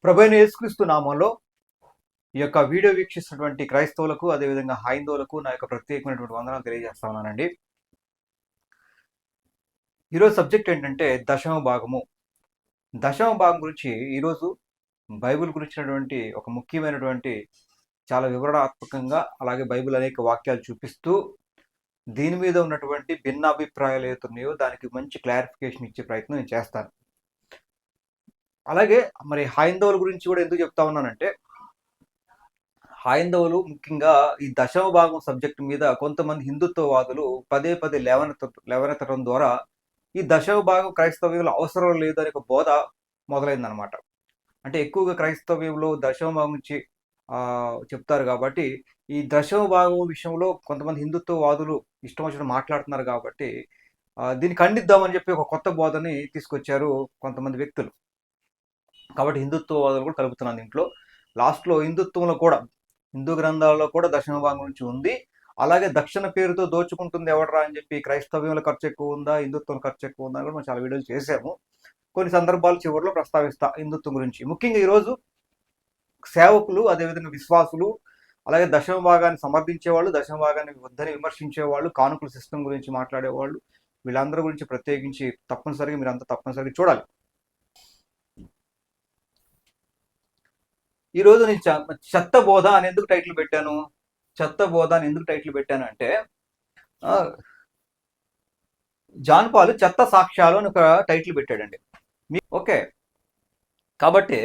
ప్రభువైన యేసుక్రీస్తు నామంలో ఈ యొక్క వీడియో వీక్షిస్తున్నటువంటి క్రైస్తవులకు అదేవిధంగా హైందవులకు నా యొక్క ప్రత్యేకమైనటువంటి వందనాలు తెలియజేస్తా ఉన్నానండి. ఈరోజు సబ్జెక్ట్ ఏంటంటే దశమ భాగము. దశమ భాగం గురించి ఈరోజు బైబిల్ గురించినటువంటి ఒక ముఖ్యమైనటువంటి చాలా వివరణాత్మకంగా అలాగే బైబిల్ అనేక వాక్యాలు చూపిస్తూ దీని మీద ఉన్నటువంటి భిన్నాభిప్రాయాలు ఏతున్నాయో దానికి మంచి క్లారిఫికేషన్ ఇచ్చే ప్రయత్నం నేను చేస్తాను. అలాగే మరి హైందవుల గురించి కూడా ఎందుకు చెప్తా ఉన్నానంటే, హైందవులు ముఖ్యంగా ఈ దశమ భాగం సబ్జెక్టు మీద కొంతమంది హిందుత్వవాదులు పదే పదే లేవనెత్తడం ద్వారా ఈ దశమ భాగం క్రైస్తవ్యంలో అవసరం లేదనే ఒక బోధ మొదలైందనమాట. అంటే ఎక్కువగా క్రైస్తవ్యంలో దశమ భాగం నుంచి చెప్తారు కాబట్టి ఈ దశమ భాగం విషయంలో కొంతమంది హిందుత్వవాదులు ఇష్టం వచ్చిన మాట్లాడుతున్నారు కాబట్టి దీన్ని ఖండిద్దామని చెప్పి ఒక కొత్త బోధని తీసుకొచ్చారు కొంతమంది వ్యక్తులు. కాబట్టి హిందుత్వవాదులు కూడా కలుపుతున్నాను దీంట్లో. లాస్ట్లో హిందుత్వంలో కూడా హిందూ గ్రంథాల్లో కూడా దశమ భాగం నుంచి ఉంది. అలాగే దక్షిణ పేరుతో దోచుకుంటుంది ఎవడరా అని చెప్పి క్రైస్తవ్యంలో ఖర్చు ఎక్కువ ఉందా, హిందుత్వంలో ఖర్చు ఎక్కువ ఉందా కూడా మనం చాలా వీడియోలు చేసాము. కొన్ని సందర్భాలు చివరిలో ప్రస్తావిస్తా హిందుత్వం గురించి. ముఖ్యంగా ఈరోజు సేవకులు అదేవిధంగా విశ్వాసులు అలాగే దశమ భాగాన్ని సమర్థించేవాళ్ళు, దశమ భాగాన్ని వద్దని విమర్శించేవాళ్ళు, కానుకల సిస్టమ్ గురించి మాట్లాడేవాళ్ళు, వీళ్ళందరి గురించి ప్రత్యేకించి తప్పనిసరిగా మీరంతా తప్పనిసరిగా చూడాలి. ఈరోజు నేను చెత్త బోధ అని ఎందుకు టైటిల్ పెట్టాను? చెత్త బోధ అని ఎందుకు టైటిల్ పెట్టాను అంటే, జాన్ పాల్ చెత్త సాక్ష్యాలు అని ఒక టైటిల్ పెట్టాడండి. ఓకే, కాబట్టి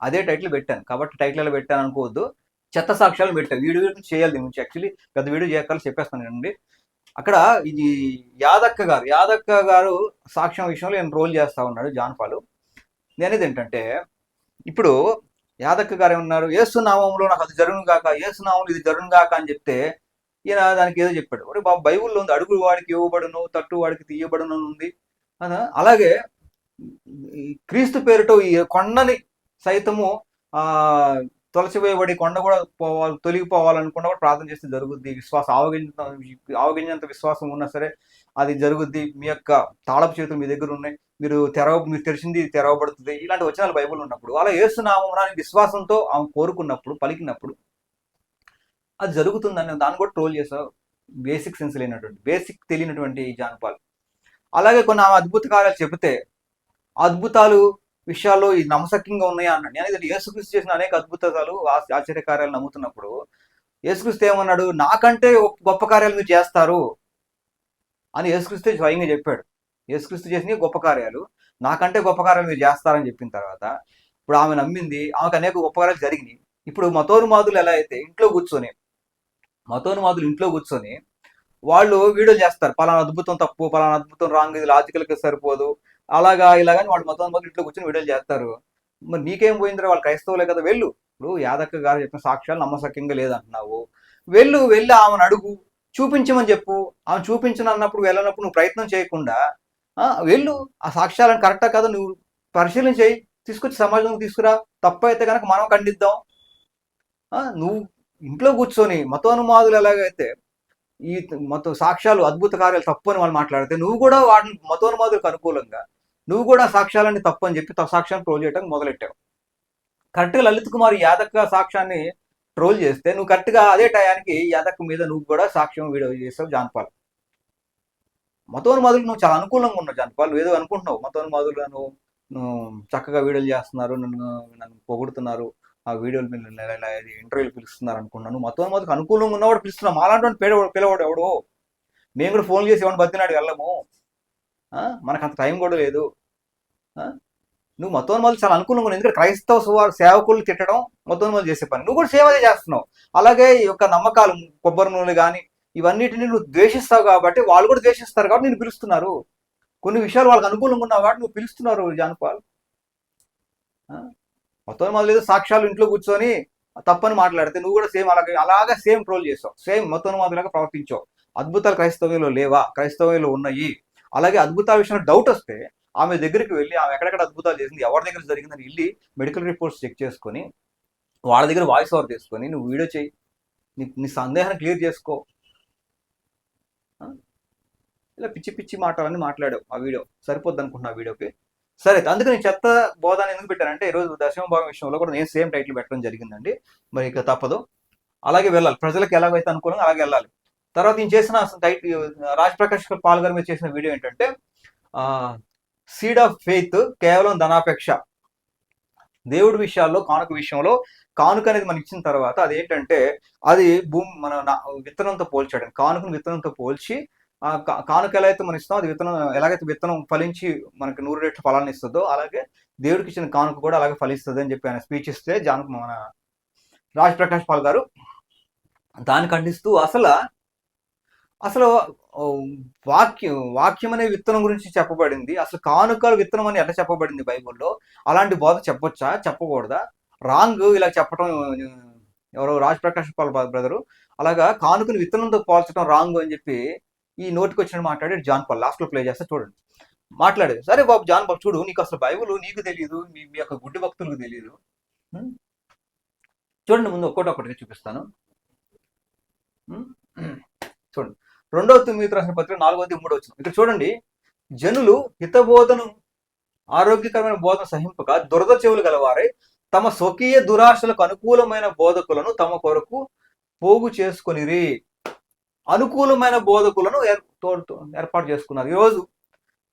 అదే టైటిల్ పెట్టాను. కాబట్టి టైటిల్ ఎలా పెట్టాను అనుకోవద్దు, చెత్త సాక్ష్యాలు పెట్టాను. వీడియో చేయాలి దీని గురించి. యాక్చువల్లీ పెద్ద వీడియో చేయకాలి చెప్పేస్తానండి. అక్కడ ఇది యాదక్క గారు సాక్ష్యం విషయంలో నేను రోల్ చేస్తా ఉన్నాడు జాన్ పాల్. నేనేది ఏంటంటే, ఇప్పుడు యాదక్క గారు ఏమన్నారు, ఏసునామంలో నాకు అది జరుగును గాక, ఏసునామంలో ఇది జరుగును గాక అని చెప్తే ఈయన దానికి ఏదో చెప్పాడు. మరి బాబు బైబుల్లో ఉంది, అడుగు వాడికి ఇవ్వబడును, తట్టు వాడికి తీయబడును ఉంది. అలాగే క్రీస్తు పేరుతో ఈ కొండని సైతము తొలచివేయబడి కొండ కూడా తొలగిపోవాలనుకున్నా కూడా ప్రార్థన చేస్తే జరుగుద్ది. విశ్వాసం ఆవగింజంత విశ్వాసం ఉన్నా సరే అది జరుగుద్ది. మీ యొక్క తాళపు చేతులు మీ దగ్గర ఉన్నాయి, మీరు తెరిచింది తెరవబడుతుంది. ఇలాంటి వచనాలు బైబుల్ ఉన్నప్పుడు, అలా యేసునామమున విశ్వాసంతో ఆమె కోరుకున్నప్పుడు, పలికినప్పుడు అది జరుగుతుందని దాన్ని కూడా ట్రోల్ చేశావు. బేసిక్ సెన్స్ లేనటువంటి, బేసిక్ తెలియనటువంటి జాన్ పాల్. అలాగే కొన్ని ఆమె అద్భుత కార్యాలు చెబితే అద్భుతాలు విషయాల్లో ఈ నమ్మశక్యంగా ఉన్నాయా అన్నాడు. నేను యేసుక్రీస్తు చేసిన అనేక అద్భుతాలు ఆశ్చర్యకార్యాలు నమ్ముతున్నప్పుడు యేసుక్రీస్తు ఏమన్నాడు, నాకంటే గొప్ప కార్యాలు మీరు చేస్తారు అని యేసుక్రీస్తు స్వయంగా చెప్పాడు. యేసుక్రీస్తు చేసిన గొప్ప కార్యాలు, నాకంటే గొప్ప కార్యాలు మీరు చేస్తారని చెప్పిన తర్వాత ఇప్పుడు ఆమె నమ్మింది, ఆమెకు అనేక గొప్ప కార్యాలు జరిగినాయి. ఇప్పుడు మతోన్మాదులు ఎలా అయితే ఇంట్లో కూర్చొని వాళ్ళు వీడియోలు చేస్తారు, పలానా అద్భుతం తప్పు, పలానా అద్భుతం రాంగ్, ఇది లాజికల్గా సరిపోదు, ఇలాగని వాళ్ళు మతోన్మాదులు ఇంట్లో కూర్చొని వీడియోలు చేస్తారు. మరి నీకేం పోయిందిరా, వాళ్ళు క్రైస్తవులే కదా, వెళ్ళు. ఇప్పుడు యాదక్క గారు చెప్పిన సాక్ష్యాలు నమ్మశక్యంగా లేదంటున్నావు, వెళ్ళి ఆమెను అడుగు, చూపించమని చెప్పు. ఆమె చూపించను అన్నప్పుడు వెళ్ళనప్పుడు నువ్వు ప్రయత్నం చేయకుండా వెళ్ళు, ఆ సాక్ష్యాలను కరెక్టా కదా నువ్వు పరిశీలన చేయి, తీసుకొచ్చి సమాజంలో తీసుకురా. తప్పు అయితే కనుక మనం ఖండిద్దాం. నువ్వు ఇంట్లో కూర్చొని మతోన్మాదులు ఎలాగైతే ఈ సాక్ష్యాలు అద్భుత కార్యాలు తప్పు అని వాళ్ళు మాట్లాడితే, నువ్వు కూడా వాటిని మతోన్మాదులకు అనుకూలంగా నువ్వు కూడా సాక్ష్యాలని తప్పు అని చెప్పి సాక్ష్యాన్ని ట్రోల్ చేయడం మొదలెట్టావు. కరెక్ట్గా లలిత్ కుమార్ యాదక్క సాక్ష్యాన్ని ట్రోల్ చేస్తే నువ్వు కరెక్ట్గా అదే టయానికి యాదక్క మీద నువ్వు కూడా సాక్ష్యం వీడియో చేసావు జాన్ పాల్. మతోన్మాదులకు నువ్వు చాలా అనుకూలంగా ఉన్నావు జాన్ పాల్. నువ్వు ఏదో అనుకుంటున్నావు, మతోన్మాదులు నువ్వు చక్కగా వీడియోలు చేస్తున్నారు, నన్ను పొగుడుతున్నారు, ఆ వీడియోలు ఇంటర్వ్యూలు పిలుస్తున్నారు అనుకున్నాను. మతోన్మాదులకు అనుకూలంగా ఉన్నవాడు పిలుస్తున్నావు, మాలాంటి పిలవాడు ఎవడో. మేము కూడా ఫోన్ చేసి ఎవరిని బతినాడు వెళ్ళము, మనకు అంత టైం కూడా లేదు. నువ్వు మతోన్మాదులు చాలా అనుకూలంగా ఉన్నావు, ఎందుకంటే క్రైస్తవ సేవకులు తిట్టడం మతోన్మాదులు చేసే పని. నువ్వు కూడా సేవదే చేస్తున్నావు. అలాగే ఈ యొక్క నమ్మకాలు, కొబ్బరి నూనెలు కానీ ఇవన్నిటిని నువ్వు ద్వేషిస్తావు కాబట్టి వాళ్ళు కూడా ద్వేషిస్తారు కాబట్టి నేను పిలుస్తున్నారు. కొన్ని విషయాలు వాళ్ళకి అనుకూలంగా ఉన్నావు కాబట్టి నువ్వు పిలుస్తున్నారు జాన్ పాల్. మతోన్మాదులు ఏదో సాక్ష్యాలు ఇంట్లో కూర్చొని తప్పని మాట్లాడితే నువ్వు కూడా అలాగే సేమ్ ట్రోల్ చేసావు, సేమ్ మతోన్మాదులుగా ప్రవర్తించావు. అద్భుతాలు క్రైస్తవ్యంలో లేవా? క్రైస్తవ్యంలో ఉన్నాయి. అలాగే అద్భుతాల విషయంలో డౌట్ వస్తే ఆమె దగ్గరికి వెళ్ళి, ఆమె ఎక్కడెక్కడ అద్భుతాలు చేసింది, ఎవరి దగ్గర జరిగిందని వెళ్ళి మెడికల్ రిపోర్ట్స్ చెక్ చేసుకొని వాళ్ళ దగ్గర వాయిస్ ఓవర్ తీసుకొని నువ్వు వీడియో చేయి, నీ సందేహాన్ని క్లియర్ చేసుకో. ఇలా పిచ్చి పిచ్చి మాటలన్నీ మాట్లాడావు. ఆ వీడియో సరిపోద్ది అనుకుంటున్నా. వీడియోకి సరే అందుకని చెత్త బోధ అని ఎందుకు పెట్టానంటే ఈరోజు దశమ భాగం విషయంలో కూడా నేను సేమ్ టైటిల్ పెట్టడం జరిగిందండి. మరి ఇక తప్పదు, అలాగే వెళ్ళాలి. ప్రజలకు ఎలాగైతే అనుకూలంగా అలాగే వెళ్ళాలి. తర్వాత నేను చేసిన టైటిల్ రాజ్ ప్రకాష్ పాల్ గారి మీద చేసిన వీడియో ఏంటంటే సీడ్ ఆఫ్ ఫెయిత్ కేవలం ధనాపేక్ష. దేవుడి విషయాల్లో కానుక విషయంలో కానుక అనేది మనం ఇచ్చిన తర్వాత అదేంటంటే అది భూమి మన విత్తనంతో పోల్చాడు. కానుకను విత్తనంతో పోల్చి కానుక ఎలా అయితే మనం ఇస్తాం అది విత్తనం ఎలాగైతే విత్తనం ఫలించి మనకి 100 రెట్ల ఫలాన్ని ఇస్తుందో అలాగే దేవుడికి ఇచ్చిన కానుక కూడా అలాగే ఫలిస్తుంది అని చెప్పి ఆయన స్పీచ్ ఇస్తే మన రాజ్ ప్రకాష్ పాల్ గారు దాన్ని ఖండిస్తూ అసలు వాక్యం అనే విత్తనం గురించి చెప్పబడింది. అసలు కానుకల విత్తనం అని ఎట్లా చెప్పబడింది బైబుల్లో? అలాంటి బోధ చెప్పొచ్చా, చెప్పకూడదా? రాంగ్ ఇలా చెప్పడం ఎవరో రాజ్ ప్రకాష్ పాల్ బ్రదరు అలాగా కానుకలు విత్తనంతో పోల్చడం రాంగ్ అని చెప్పి ఈ నోటికి వచ్చినట్టు మాట్లాడాడు జాన్ పాల్. లాస్ట్లో ప్లే చేస్తే చూడండి మాట్లాడేది. సరే బాబు జాన్ పాల్ చూడు, నీకు అసలు బైబుల్ నీకు తెలియదు, మీ యొక్క గుడ్డి భక్తులకు తెలియదు. చూడండి ముందు ఒక్కొక్కటిగా చూపిస్తాను. చూడండి 2వ తిమోతి రాసిన పత్రిక 4వ 3వ వచనం. ఇక్కడ చూడండి, జనులు హితబోధను ఆరోగ్యకరమైన బోధన సహింపక దురద చెవులు గలవారై తమ స్వకీయ దురాశలకు అనుకూలమైన బోధకులను తమ కొరకు పోగు చేసుకొనిరి. అనుకూలమైన బోధకులను ఏర్పాటు చేసుకున్నారు. ఈరోజు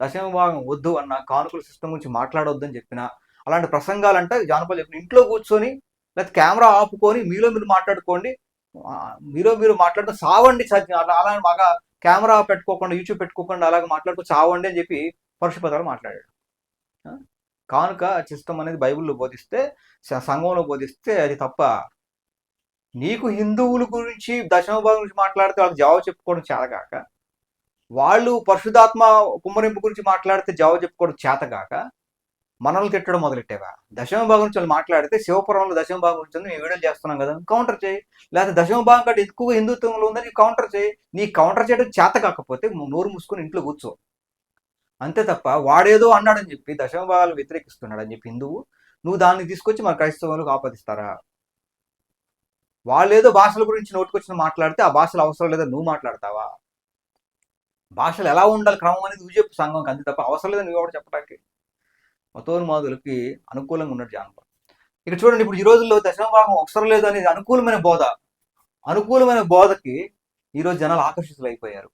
దశమ భాగం వద్దు అన్న, కానుకల సిస్టమ్ గురించి మాట్లాడొద్దని చెప్పిన అలాంటి ప్రసంగాలంటే జానపద చెప్పిన ఇంట్లో కూర్చొని లేకపోతే కెమెరా ఆపుకొని మీలో మీరు మాట్లాడుకోండి, మీరు మాట్లాడుతూ సావండి, అలా బాగా కెమెరా పెట్టుకోకుండా యూట్యూబ్ పెట్టుకోకుండా అలాగే మాట్లాడుతూ చావండి అని చెప్పి పరుషపదాలు మాట్లాడాడు. కానుక సిస్టమ్ అనేది బైబిల్లో బోధిస్తే, సంఘంలో బోధిస్తే అది తప్ప. నీకు హిందువుల గురించి దశమ భాగం గురించి మాట్లాడితే వాళ్ళకి జవాబు చెప్పుకోవడం చేతగాక, వాళ్ళు పరిశుధాత్మ కుమ్మరింపు గురించి మాట్లాడితే జవాబు చెప్పుకోవడం చేతగాక మనల్ని తిట్టడం మొదలెట్టేవా? దశమ భాగం నుంచి వాళ్ళు మాట్లాడితే శివపురంలో దశమ భాగం గురించి మేము వీడియోలు చేస్తున్నాం కదా, కౌంటర్ చేయి. లేకపోతే దశమ భాగం కంటే ఎక్కువ హిందుత్వంలో ఉందని కౌంటర్ చేయి. నీ కౌంటర్ చేయడం చేత కాకపోతే నోరు మూసుకొని ఇంట్లో కూర్చో, అంతే తప్ప వాడేదో అన్నాడని చెప్పి దశమ భాగాలు వ్యతిరేకిస్తున్నాడని చెప్పి హిందువు నువ్వు దాన్ని తీసుకొచ్చి మన క్రైస్తవులకు ఆపాదిస్తారా? వాళ్ళేదో భాషల గురించి నోటుకొచ్చిన మాట్లాడితే ఆ భాషలు అవసరం లేదని నువ్వు మాట్లాడతావా? భాషలు ఎలా ఉండాలి క్రమం అనేది నువ్వు చెప్పు సంఘంకి, అంతే తప్ప అవసరం లేదని నువ్వు ఎవరు చెప్పడానికి. మతోన్మాదులకి అనుకూలంగా ఉన్నట్టు జానపదం. ఇక చూడండి, ఇప్పుడు ఈ రోజుల్లో దశమ భాగం అవసరం లేదు అనేది అనుకూలమైన బోధకి ఈరోజు జనాలు ఆకర్షితులు అయిపోయారు.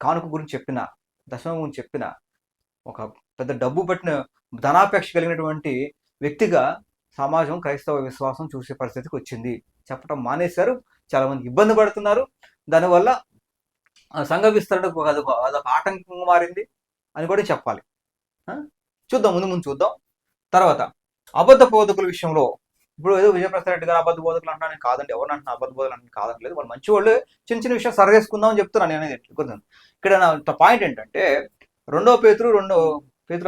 కానుక గురించి చెప్పిన, దశమం గురించి చెప్పిన ఒక పెద్ద డబ్బు పట్టిన ధనాపేక్ష కలిగినటువంటి వ్యక్తిగా సమాజం క్రైస్తవ విశ్వాసం చూసే పరిస్థితికి వచ్చింది. చెప్పడం మానేశారు, చాలా మంది ఇబ్బంది పడుతున్నారు. దానివల్ల సంఘ విస్తరణకు అదొక ఆటంకంగా మారింది అని కూడా చెప్పాలి. చూద్దాం, ముందు చూద్దాం. తర్వాత అబద్ధ బోధకుల విషయంలో ఇప్పుడు ఏదో విజయప్రసాద్ రెడ్డి గారు అబద్ధ బోధకులు అంటాను కాదండి, ఎవరు అంటున్నా అబద్ధ బోధకులు అంటే కాదని లేదు, వాళ్ళు మంచి వాళ్ళు, చిన్న చిన్న విషయాలు సరి చేసుకుందాం అని చెప్తున్నాను నేను అనేది. ఇక్కడ నా పాయింట్ ఏంటంటే 2వ పేతురు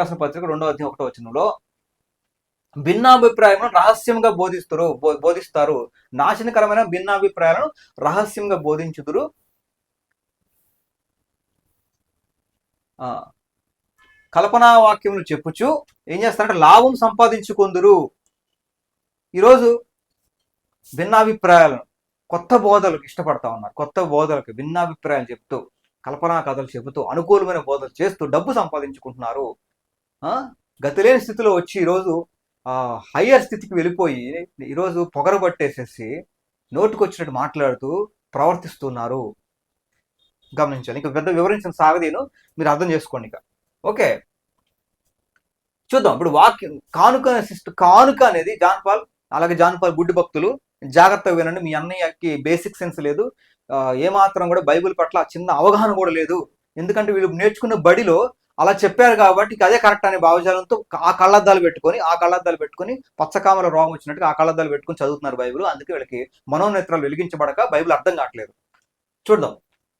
రాసిన పత్రిక 2వ అధ్యాయం 1వ వచనంలో భిన్నాభిప్రాయాలను రహస్యంగా బోధిస్తారు. నాశనకరమైన భిన్నాభిప్రాయాలను రహస్యంగా బోధించుదురు. కల్పనా వాక్యములు చెప్పుచు ఏం చేస్తారంటే లాభం సంపాదించుకొందురు. ఈరోజు భిన్నాభిప్రాయాలను, కొత్త బోధలకు ఇష్టపడతా ఉన్నారు. కొత్త బోధలకు భిన్నాభిప్రాయాలు చెప్తూ, కల్పనా కథలు చెబుతూ, అనుకూలమైన బోధలు చేస్తూ డబ్బు సంపాదించుకుంటున్నారు. గతిలేని స్థితిలో వచ్చి ఈరోజు హయ్యర్ స్థితికి వెళ్ళిపోయి ఈరోజు పొగరు పట్టేసేసి నోటుకొచ్చినట్టు మాట్లాడుతూ ప్రవర్తిస్తున్నారు. గమనించాలి. ఇంకా పెద్ద వివరించిన సాగదీను మీరు అర్థం చేసుకోండి. ఇక ఓకే, చూద్దాం. ఇప్పుడు కానుక అనేది జాన్ పాల్ గుడ్డి భక్తులు జాగ్రత్తగా వినండి. మీ అన్నయ్యకి బేసిక్ సెన్స్ లేదు, ఏమాత్రం కూడా బైబిల్ పట్ల చిన్న అవగాహన కూడా లేదు. ఎందుకంటే వీళ్ళు నేర్చుకున్న బడిలో అలా చెప్పారు కాబట్టి అదే కరెక్ట్ అనే భావజాలంతో ఆ కళ్ళద్దాలు పెట్టుకొని పచ్చకామల రోగం వచ్చినట్టుగా ఆ కళ్ళద్దాలు పెట్టుకొని చదువుతున్నారు బైబిల్. అందుకే వీళ్ళకి మనోనేత్రాలు వెలిగించబడక బైబిల్ అర్థం కావట్లేదు. చూద్దాం,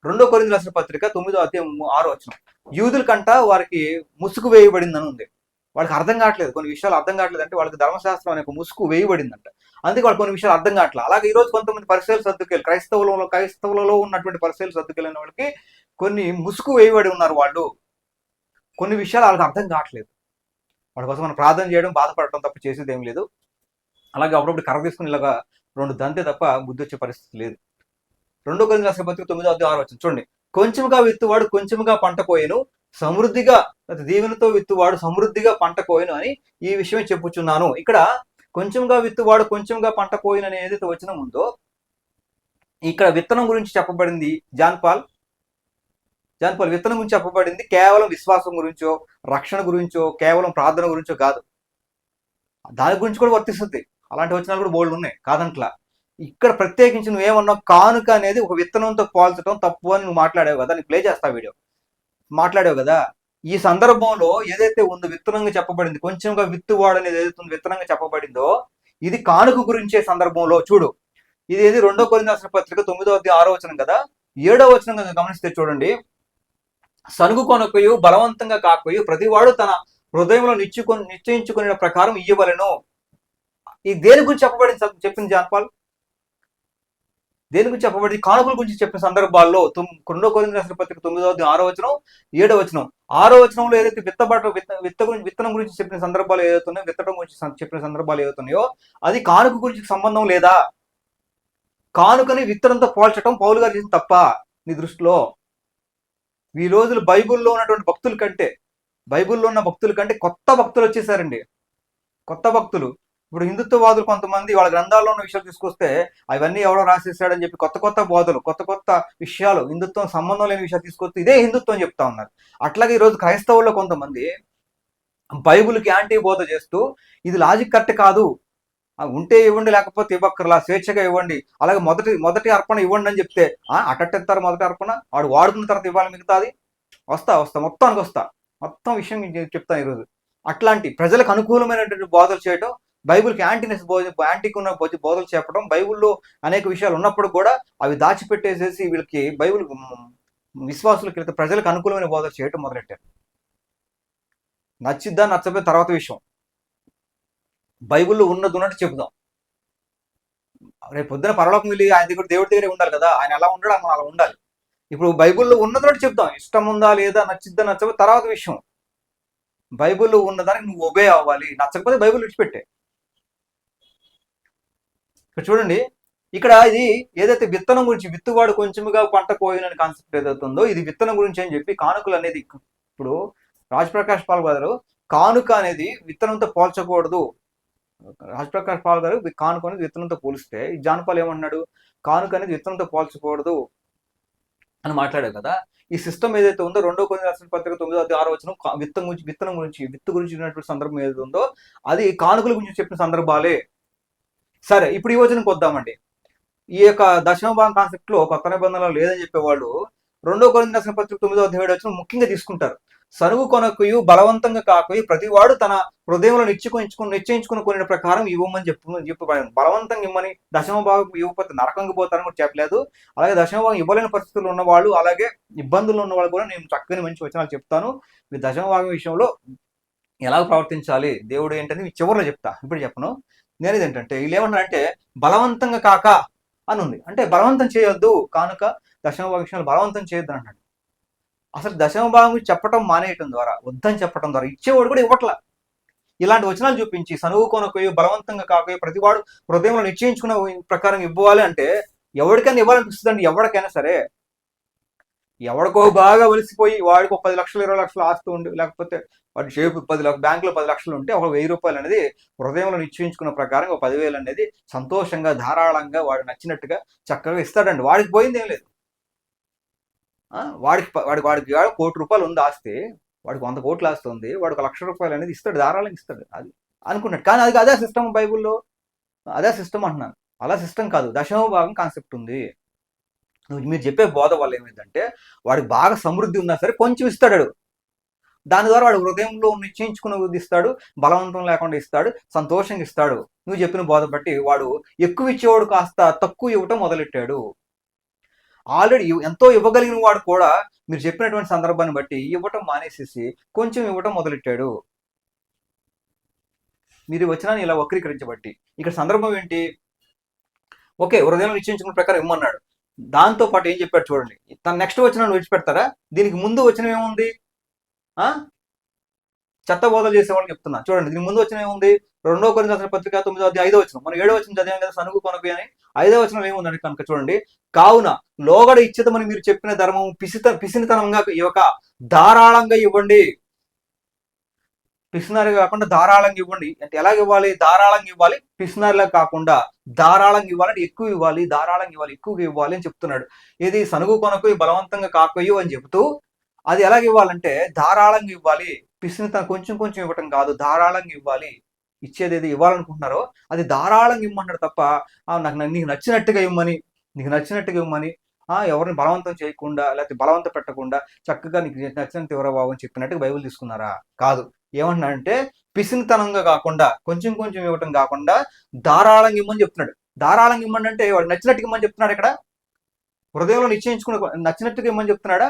2వ కొరింథీయుల రాసిన పత్రిక 9వ అధ్యాయం 6వ వచనం. యూదుల కంట వారికి ముసుగు వేయబడిందని ఉంది. వాళ్ళకి అర్థం కావట్లేదు, కొన్ని విషయాలు అర్థం కావట్లేదు. అంటే వాళ్ళకి ధర్మశాస్త్రం అనే ఒక ముసుగు వేయబడిందంట, అందుకే వాళ్ళు కొన్ని విషయాలు అర్థం కావట్లేదు. అలాగే ఈ రోజు కొంతమంది పరిశీలన సర్దుకెళ్ళి క్రైస్తవులలో ఉన్నటువంటి పరిశీలన సర్దుకెళ్ళిన వాళ్ళకి కొన్ని ముసుగు వేయబడి ఉన్నారు. వాళ్ళు కొన్ని విషయాలు వాళ్ళకి అర్థం కావట్లేదు. వాళ్ళ కోసం మనం ప్రార్థన చేయడం, బాధపడటం తప్ప చేసేది ఏం లేదు. అలాగే అప్పుడప్పుడు కర్ర తీసుకుని ఇలాగా 2 దంతే తప్ప బుద్ధి వచ్చే పరిస్థితి లేదు. 2వ కొరింథీయుల రాసిన పత్రిక 9వ అధ్యాయం 6వ వచనం చూడండి. కొంచెముగా విత్తువాడు కొంచెముగా పంట పోయేను, సమృద్ధిగా దీవెనతో విత్తువాడు సమృద్ధిగా పంట కోయను అని ఈ విషయం చెప్పుచున్నాను. ఇక్కడ కొంచెంగా విత్తువాడు కొంచెంగా పంట కోయను అని ఏదైతే వచనం ఉందో, ఇక్కడ విత్తనం గురించి చెప్పబడింది జాన్ పాల్ విత్తనం గురించి చెప్పబడింది కేవలం విశ్వాసం గురించో, రక్షణ గురించో, కేవలం ప్రార్థన గురించో కాదు. దాని గురించి కూడా వర్తిస్తుంది. అలాంటి వచనాలు కూడా బోల్డ్ ఉన్నాయి, కాదంట్లా. ఇక్కడ ప్రత్యేకించి నువ్వేమన్నావు, కానుక అనేది ఒక విత్తనంతో పోల్చడం తప్పు అని నువ్వు మాట్లాడావు కదా. నీకు ప్లే చేస్తా వీడియో. మాట్లాడావు కదా. ఈ సందర్భంలో ఏదైతే ఉందో విత్తనంగా చెప్పబడింది, కొంచెంగా విత్తువాడు అనేది ఏదైతే ఉందో విత్తనంగా చెప్పబడిందో, ఇది కానుక గురించే సందర్భంలో చూడు. ఇది 2 కొరింథీ రాసిన పత్రిక 9వ అధ్యాయం 6వ వచనం కదా. 7వ వచనం గమనిస్తే చూడండి, సనుగు కొనకయు బలవంతంగా కాకయు ప్రతివాడు తన హృదయంలో నిశ్చయించుకునే ప్రకారం ఇయ్యవలెను. ఈ దేని గురించి చెప్పింది జాన్ పాల్? దేని గురించి చెప్పబడింది? కానుకల గురించి చెప్పిన సందర్భాల్లో 2 కొరింథీ రాసిన పత్రిక 9వ అధ్యాయం 6వ వచనం, 7వ వచనం. 6వ వచనంలో ఏదైతే విత్తనం గురించి చెప్పిన సందర్భాలు ఏదైతున్నాయో, విత్తడం గురించి చెప్పిన సందర్భాలు ఏదైతున్నాయో, అది కానుక గురించి సంబంధం లేదా? కానుకని విత్తనంతో పోల్చడం పౌలు గారు చేసిన తప్ప నీ దృష్టిలో? ఈ రోజులు బైబిల్లో ఉన్నటువంటి బైబిల్లో ఉన్న భక్తుల కంటే కొత్త భక్తులు వచ్చేసారండి. కొత్త భక్తులు. ఇప్పుడు హిందుత్వవాదులు కొంతమంది వాళ్ళ గ్రంథాల్లో ఉన్న విషయాలు తీసుకొస్తే అవన్నీ ఎవడో రాసేసాడని చెప్పి కొత్త బోధలు, కొత్త విషయాలు, హిందుత్వం సంబంధం లేని విషయాలు తీసుకొస్తే ఇదే హిందుత్వం చెప్తా ఉన్నారు. అట్లాగే ఈరోజు క్రైస్తవుల్లో కొంతమంది బైబిల్కి యాంటీ బోధ చేస్తూ ఇది లాజిక్ కరెక్ట్ కాదు, ఉంటే ఇవ్వండి లేకపోతే ఇవ్వక్కర్లా, స్వేచ్ఛగా ఇవ్వండి, అలాగే మొదటి అర్పణ ఇవ్వండి అని చెప్తే అటట్టెత్తారు మొదటి అర్పణ, వాడు వాడుకున్న తర్వాత ఇవ్వాలి, మిగతాది వస్తా మొత్తం విషయం చెప్తాను ఈరోజు. అట్లాంటి ప్రజలకు అనుకూలమైనటువంటి బోధలు చేయడం, బైబిల్కి యాంటీకున్న బోధలు చెప్పడం, బైబిల్లో అనేక విషయాలు ఉన్నప్పుడు కూడా అవి దాచిపెట్టేసేసి వీళ్ళకి బైబిల్ విశ్వాసులకి ప్రజలకు అనుకూలమైన బోధలు చేయడం మొదలెట్టారు. నచ్చిద్దా నచ్చపోతే తర్వాత విషయం. బైబిల్లో ఉన్నట్టు చెబుదాం. రేపు పొద్దున పరలోకం వెళ్ళి ఆయన దగ్గర దేవుడి దగ్గరే ఉండాలి కదా. ఆయన ఎలా ఉంటాడో మనం అలా ఉండాలి. ఇప్పుడు బైబిల్లో ఉన్నట్టు చెప్తాం. ఇష్టం ఉందా లేదా, నచ్చిద్దా నచ్చకపోతే తర్వాత విషయం. బైబిల్లో ఉన్నదానికి నువ్వు ఒబే అవ్వాలి. నచ్చకపోతే బైబిల్ విడిచిపెట్టే. ఇక్కడ చూడండి, ఇక్కడ ఇది ఏదైతే విత్తనం గురించి, విత్తువాడు కొంచెముగా పంట కోయనని కాన్సెప్ట్ ఏదైతే ఉందో, ఇది విత్తనం గురించి అని చెప్పి కానుకలు అనేది, ఇప్పుడు రాజప్రకాష్ పాల్ గారు కానుక అనేది విత్తనంతో పోల్చకూడదు. రాజప్రకాష్ పాల్ గారు కానుక అనేది విత్తనంతో పోలిస్తే, జాన్ పాల్ ఏమన్నాడు, కానుక అనేది విత్తనంతో పోల్చకూడదు అని మాట్లాడారు కదా. ఈ సిస్టమ్ ఏదైతే ఉందో 2 కొరింథీ రాసిన పత్రిక 9వ అధ్యాయం 6వ వచనం విత్తు గురించి ఉన్నటువంటి సందర్భం ఏదైతే ఉందో అది కానుకల గురించి చెప్పిన సందర్భాలే. సరే, ఇప్పుడు ఈ వచనంకి వద్దామండి. ఈ యొక్క దశమ భాగం కాన్సెప్ట్ లో కొత్త నిబంధనలు లేదని చెప్పేవాళ్ళు 2 కొరింథీ రాసిన పత్రిక 9వ అధ్యాయం 7వ వచనం ముఖ్యంగా తీసుకుంటారు. సనుగు కొనకయు బలవంతంగా కాకయు ప్రతివాడు తన హృదయంలో నిశ్చయించుకుని కొనిన ప్రకారం ఇవ్వమని చెప్పబడింది. బలవంతంగా ఇవ్వమని, దశమ భాగం ఇవ్వకపోతే నరకంగా పోతారని కూడా చెప్పలేదు. అలాగే దశమ భాగం ఇవ్వలేని పరిస్థితుల్లో ఉన్నవాళ్ళు, అలాగే ఇబ్బందుల్లో ఉన్నవాళ్ళు కూడా నేను చక్కని మంచి వచనాలు చెప్తాను. మీ దశమ భాగం విషయంలో ఎలా ప్రవర్తించాలి, దేవుడు ఏంటని మీ చివరిలో చెప్తా, ఇప్పుడు చెప్పను. నేను ఇదేంటంటే వీళ్ళు ఏమన్నారంటే బలవంతంగా కాక అని ఉంది. అంటే బలవంతం చేయొద్దు, కానుక దశమ భాగం విషయంలో బలవంతం చేయొద్దు అని అన్నాడు. అసలు దశమ భాగం చెప్పడం మానేయటం ద్వారా, వద్దని చెప్పడం ద్వారా ఇచ్చేవాడు కూడా ఇవ్వట్ల. ఇలాంటి వచనాలు చూపించి సనుగు కొనకయు బలవంతంగా కాకయు ప్రతివాడు హృదయంలో నిశ్చయించుకున్న ప్రకారం ఇవ్వాలి అంటే ఎవరికైనా ఇవ్వాలనిపిస్తుందండి. ఎవరికైనా సరే, ఎవడికో బాగా వలిసిపోయి వాడికి 10 లక్షలు 20 లక్షలు ఆస్తు ఉండి, లేకపోతే వాడి షేపు 10 లక్షలు, బ్యాంకులో 10 లక్షలు ఉంటే ఒక 1000 రూపాయలు అనేది హృదయంలో నిశ్చయించుకున్న ప్రకారం ఒక 10,000 అనేది సంతోషంగా ధారాళంగా వాడు నచ్చినట్టుగా చక్కగా ఇస్తాడండి. వాడికి పోయింది ఏం లేదు. వాడికి 1 కోటి రూపాయలు ఉంది ఆస్తి, వాడికి 100 కోట్లు ఆస్తి ఉంది, వాడికి 1,00,000 రూపాయలు అనేది ఇస్తాడు, ధారాళంగా ఇస్తాడు. అది అనుకున్నాడు. కానీ అది అదే సిస్టమ్, బైబుల్లో అదే సిస్టమ్ అంటున్నాను. అలా సిస్టమ్ కాదు, దశమ భాగం కాన్సెప్ట్ ఉంది. మీరు చెప్పే బోధ వల్ల ఏమైందంటే వాడికి బాగా సమృద్ధి ఉన్నా సరే కొంచెం ఇస్తాడు. దాని ద్వారా వాడు హృదయంలో నిశ్చయించుకున్న వృద్ధి ఇస్తాడు, బలవంతం లేకుండా ఇస్తాడు, సంతోషంగా ఇస్తాడు. నువ్వు చెప్పిన బోధ బట్టి వాడు ఎక్కువ ఇచ్చేవాడు కాస్త తక్కువ ఇవ్వటం మొదలెట్టాడు. ఆల్రెడీ ఎంతో ఇవ్వగలిగిన వాడు కూడా మీరు చెప్పినటువంటి సందర్భాన్ని బట్టి ఇవ్వటం మానేసేసి కొంచెం ఇవ్వటం మొదలెట్టాడు. మీరు వచనాన్ని ఇలా వక్రీకరించబట్టి ఇక్కడ సందర్భం ఏంటి? ఓకే, హృదయంలో నిశ్చయించుకున్న ప్రకారం ఇమ్మన్నాడు. దాంతో పాటు ఏం చెప్పాడు చూడండి. తన నెక్స్ట్ వచనాన్ని విడిచిపెడతారా? దీనికి ముందు వచనం ఏముంది? చెత్త బోధలు చేసేవాళ్ళు చెప్తున్నా చూడండి. దీనికి ముందు వచనం ఏముంది? 2 కొరింథీ రాసిన పత్రిక 9వ అధ్యాయం 5వ వచనం. మనం 7వ వచనం చదివాం కదా, సనుగు కొనకు అని. 5వ వచనం ఏముందంటే కనుక చూడండి, కావున లోగడ ఇచ్చేదమని మీరు చెప్పిన ధర్మము పిసినితనంగా ఇవ్వక ధారాళంగా ఇవ్వండి. పిసినారి కాకుండా ధారాళంగా ఇవ్వండి. అంటే ఎలాగ ఇవ్వాలి? ధారాళంగా ఇవ్వాలి. పిసినారిలా కాకుండా ధారాళంగా ఇవ్వాలంటే ఎక్కువ ఇవ్వాలి, ధారాళంగా ఇవ్వాలి, ఎక్కువగా ఇవ్వాలి అని చెప్తున్నాడు. ఇది సనుగు కొనకు బలవంతంగా కాకొయ్యు అని చెబుతూ, అది ఎలాగ ఇవ్వాలంటే ధారాళంగా ఇవ్వాలి. పిసినితనం కొంచెం కొంచెం ఇవ్వటం కాదు, ధారాళంగా ఇవ్వాలి. ఇచ్చేది ఏది ఇవ్వాలనుకుంటున్నారో అది ధారాళంగా ఇవ్వమంటాడు తప్ప నాకు నీకు నచ్చినట్టుగా ఇవ్వమని, నీకు నచ్చినట్టుగా ఇవ్వమని, ఎవరిని బలవంతం చేయకుండా లేకపోతే బలవంత పెట్టకుండా చక్కగా నీకు నచ్చినంత ఇవ్వరా బాబు అని చెప్పినట్టుగా బైబిల్ తీసుకున్నారా? కాదు. ఏమంటున్నాడంటే పిసినితనంగా కాకుండా, కొంచెం కొంచెం ఇవ్వటం కాకుండా ధారాళంగా ఇమ్మని చెప్తున్నాడు. ధారాళంగా ఇమ్మని అంటే వాడు నచ్చినట్టుగా ఇమ్మని చెప్తున్నాడు ఇక్కడ. హృదయంలో నిశ్చయించుకున్న నచ్చినట్టుగా ఇమ్మని చెప్తున్నాడా?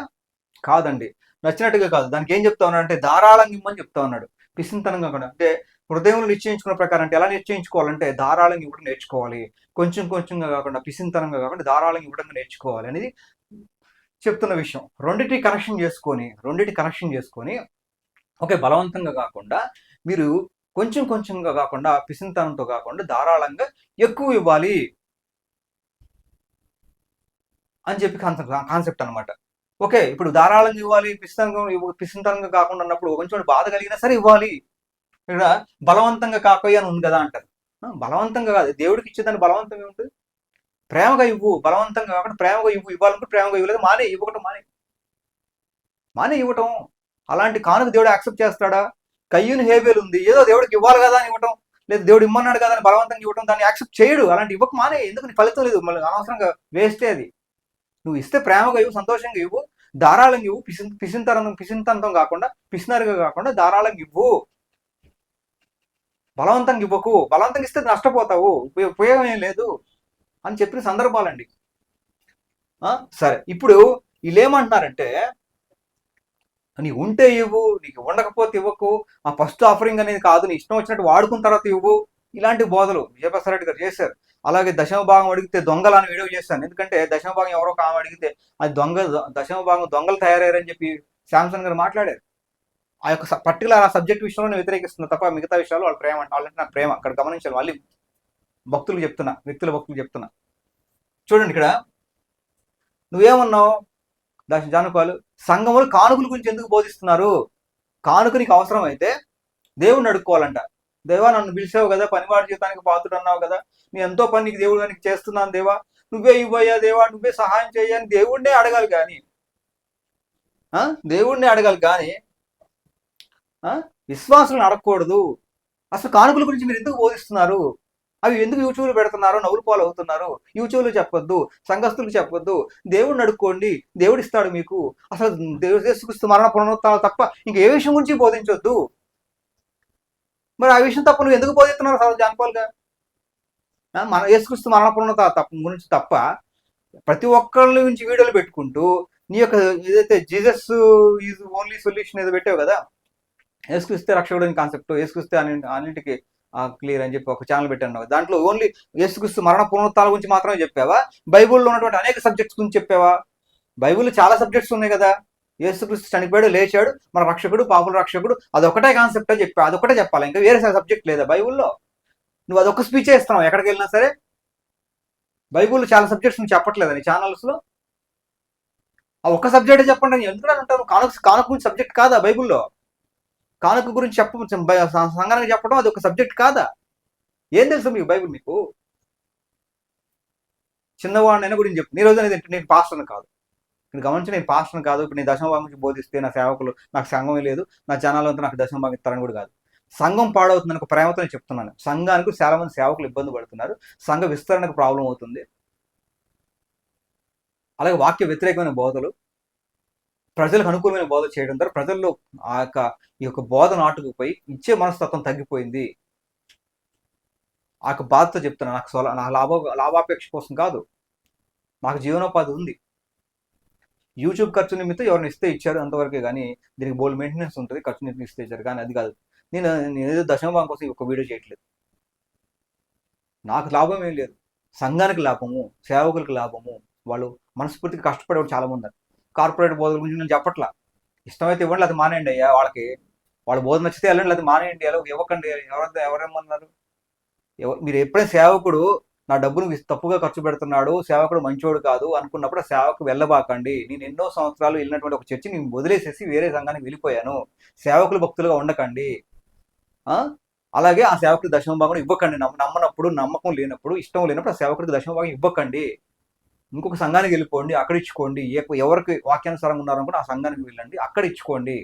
కాదండి. నచ్చినట్టుగా కాదు. దానికి ఏం చెప్తా ఉన్నాడు అంటే ధారాళంగా ఇమ్మని చెప్తా ఉన్నాడు. పిసినితనంగా కూడా అంటే హృదయంలో నిశ్చయించుకున్న ప్రకారం అంటే ఎలా నిశ్చయించుకోవాలంటే ధారాళంగా ఇవ్వడం నేర్చుకోవాలి. కొంచెం కొంచెంగా కాకుండా, పిసినితనంగా కాకుండా ధారాళంగా ఇవ్వడం నేర్చుకోవాలి అనేది చెప్తున్న విషయం. రెండిటి కనెక్షన్ చేసుకొని ఓకే, బలవంతంగా కాకుండా మీరు కొంచెం కొంచెంగా కాకుండా, పిసినితనంతో కాకుండా ధారాళంగా ఎక్కువ ఇవ్వాలి అని చెప్పి కాన్సెప్ట్ అనమాట. ఓకే, ఇప్పుడు ధారాళంగా ఇవ్వాలి, పిసినితనంగా కాకుండా అన్నప్పుడు కొంచెం బాధ కలిగినా సరే ఇవ్వాలి. ఇక్కడ బలవంతంగా కాకోయి అని ఉంది కదా అంటారు. బలవంతంగా కాదు, దేవుడికి ఇచ్చేదాన్ని బలవంతంగా ఉంటుంది. ప్రేమగా ఇవ్వు, బలవంతంగా కాకుండా ప్రేమగా ఇవ్వు. ఇవ్వాలనుకుంటే ప్రేమగా ఇవ్వలేదు, మానే ఇవ్వటం. అలాంటి కానుక దేవుడు యాక్సెప్ట్ చేస్తాడా? కయ్యూని హేబేలు ఉంది, ఏదో దేవుడికి ఇవ్వాలి కదా అని ఇవ్వటం, లేదు దేవుడు ఇమ్మన్నాడు కదా అని బలవంతంగా ఇవ్వటం, దాన్ని యాక్సెప్ట్ చేయడు. అలాంటి ఇవ్వక మానే, ఎందుకు నీ ఫలితం లేదు, మళ్ళీ అనవసరంగా వేస్టే అది. నువ్వు ఇస్తే ప్రేమగా ఇవ్వు, సంతోషంగా ఇవ్వు, ధారాళంగా ఇవ్వు. పిసినితనంతో కాకుండా, పిసినారుగా కాకుండా ధారాళంగా ఇవ్వు. బలవంతంగా ఇవ్వకు. బలవంతంగా ఇస్తే నష్టపోతావు, ఉపయోగం ఏం లేదు అని చెప్పిన సందర్భాలండి. సరే, ఇప్పుడు వీళ్ళు ఏమంటున్నారంటే నీకు ఉంటే ఇవ్వు, నీకు ఉండకపోతే ఇవ్వకు, ఆ ఫస్ట్ ఆఫరింగ్ అనేది కాదు, నీ ఇష్టం వచ్చినట్టు వాడుకున్న తర్వాత ఇవ్వు. ఇలాంటి బోధలు విజయప్రసాద్ రెడ్డి గారు చేశారు. అలాగే దశమ భాగం అడిగితే దొంగలని వీడియో చేశాను. ఎందుకంటే దశమ భాగం ఎవరో ఆమె అడిగితే అది దశమ భాగం దొంగలు తయారయ్యారని చెప్పి శాంసన్ గారు మాట్లాడారు. ఆ యొక్క పర్టికులర్ ఆ సబ్జెక్ట్ విషయంలో నేను వ్యతిరేకిస్తున్నా తప్ప మిగతా విషయాలు వాళ్ళ ప్రేమ వాళ్ళంటే నాకు ప్రేమ. అక్కడ గమనించాలి. మళ్ళీ భక్తులు చెప్తున్నా. చూడండి, ఇక్కడ నువ్వేమన్నావు జానుకోవాలి, సంఘములు కానుకల గురించి ఎందుకు బోధిస్తున్నారు? కానుక నీకు అవసరం అయితే దేవుడిని అడుక్కోవాలంట. దేవా, నన్ను పిలిచావు కదా, పనివాడి జీవితానికి పాత్రుడు అన్నావు కదా, నేను ఎంతో పని నీకు దేవుడు నీకు చేస్తున్నాను దేవా, నువ్వే ఇవ్వయ్యా దేవా, నువ్వే సహాయం చేయని దేవుడినే అడగాలి కానీ విశ్వాసులను అడగకూడదు. అసలు కానుకల గురించి మీరు ఎందుకు బోధిస్తున్నారు? అవి ఎందుకు యూట్యూబ్లో పెడుతున్నారు? నవ్వులు పాలు అవుతున్నారు. యూట్యూబ్లో చెప్పొద్దు, సంఘస్థులకు చెప్పొద్దు, దేవుడిని అడుక్కోండి, దేవుడు ఇస్తాడు మీకు. అసలు దేవుడు యేసుక్రీస్తు మరణ పునరుత్థానం తప్ప ఇంకా ఏ విషయం గురించి బోధించొద్దు. మరి ఆ విషయం తప్ప నువ్వు ఎందుకు బోధిస్తున్నారు అసలు జాన్పాల్గా? మన యేసుక్రీస్తు మరణ పునరుత్థానం గురించి తప్ప ప్రతి ఒక్కళ్ళ నుంచి వీడియోలు పెట్టుకుంటూ నీ యొక్క ఏదైతే జీసస్ ఈజ్ ఓన్లీ సొల్యూషన్ ఏదో పెట్టావు కదా, యేసుక్రీస్తే రక్షకుడు అని కాన్సెప్ట్, యేసుక్రీస్తే అన్నింటికి క్లియర్ అని చెప్పి ఒక ఛానల్ పెట్టాను. దాంట్లో ఓన్లీ యేసుక్రీస్తు మరణ పునరుత్థానం గురించి మాత్రమే చెప్పావా? బైబుల్లో ఉన్నటువంటి అనేక సబ్జెక్ట్స్ గురించి చెప్పావా? బైబుల్లో చాలా సబ్జెక్ట్స్ ఉన్నాయి కదా. యేసుక్రీస్తు చనిపోయాడు, లేచాడు, మన రక్షకుడు, పాపుల రక్షకుడు, అదొకటే కాన్సెప్ట్ అని చెప్పా, అదొకటే చెప్పాలి, ఇంకా వేరే సబ్జెక్ట్ లేదా బైబుల్లో? నువ్వు అదొక స్పీచే ఇస్తున్నావు ఎక్కడికి వెళ్ళినా సరే. బైబుల్లో చాలా సబ్జెక్ట్స్ నువ్వు చెప్పట్లేదా నీ ఛానల్స్లో? ఆ ఒక్క సబ్జెక్టే చెప్పండి అని ఎందుకు అంటారు? కానుక గురించి సబ్జెక్ట్ కాదా బైబుల్లో? కానుక గురించి సంఘానికి చెప్పడం అది ఒక సబ్జెక్ట్ కాదా? ఏం తెలుసు మీకు బైబుల్? మీకు చిన్నవాడినైనా గురించి చెప్తుంది. ఈ రోజు నేను పాస్టర్ని కాదు, నేను గమనించి నేను పాస్టర్ని కాదు. ఇప్పుడు నేను దశమ భాగం గురించి బోధిస్తే నా సేవకులు నాకు సంఘమే లేదు, నా జనాలు అంతా నాకు దశమ భాగం ఇస్తారని కూడా కాదు. సంఘం పాడవుతుందని ఒక ప్రేమతో నేను చెప్తున్నాను. సంఘానికి చాలా మంది సేవకులు ఇబ్బంది పడుతున్నారు, సంఘ విస్తరణకు ప్రాబ్లం అవుతుంది. అలాగే వాక్య వ్యతిరేకమైన బోధలు, ప్రజలకు అనుకూలమైన బోధ చేయడం ద్వారా ప్రజల్లో ఈ యొక్క బోధ నాటుకుపోయి ఇచ్చే మనస్తత్వం తగ్గిపోయింది. ఆ యొక్క బాధతో చెప్తున్నా. నా లాభాపేక్ష కోసం కాదు, మాకు జీవనోపాధి ఉంది. యూట్యూబ్ ఖర్చు నిమిత్తం ఎవరిని ఇస్తే ఇచ్చారు అంతవరకే, కానీ దీనికి బోల్డ్ మెయింటెనెన్స్ ఉంటుంది, ఖర్చు నిమిత్తం ఇస్తే ఇచ్చారు, కానీ అది కాదు. నేను ఏదో దశమ భాగం కోసం ఒక వీడియో చేయట్లేదు. నాకు లాభం ఏం లేదు, సంఘానికి లాభము, సేవకులకు లాభము. వాళ్ళు మనస్ఫూర్తిగా కష్టపడేవాడు చాలా మంది. కార్పొరేట్ బోధల గురించి నేను చెప్పట్లా. ఇష్టమైతే ఇవ్వండి, అది మానేయండి అయ్యా. వాళ్ళ బోధ నచ్చితే వెళ్ళండి, అది మానేయండి. ఇవ్వకండి. ఎవరేమన్నారు? మీరు ఎప్పుడైనా సేవకుడు నా డబ్బును తప్పుగా ఖర్చు పెడుతున్నాడు, సేవకుడు మంచోడు కాదు అనుకున్నప్పుడు ఆ సేవకు వెళ్ళబాకండి. నేను ఎన్నో సంవత్సరాలు వెళ్ళినటువంటి ఒక చర్చి నేను వదిలేసేసి వేరే సంఘానికి వెళ్ళిపోయాను. సేవకులు భక్తులుగా ఉండకండి. అలాగే ఆ సేవకుడికి దశమ భాగం ఇవ్వకండి. నమ్మనప్పుడు, నమ్మకం లేనప్పుడు, ఇష్టం లేనప్పుడు ఆ సేవకుడికి దశమ భాగం ఇవ్వకండి. ఇంకొక సంఘానికి వెళ్ళిపోండి, అక్కడ ఇచ్చుకోండి. ఎవరికి వాక్యానుసారంగా ఉన్నారనుకుంటే ఆ సంఘానికి వెళ్ళండి, అక్కడ ఇచ్చుకోండి.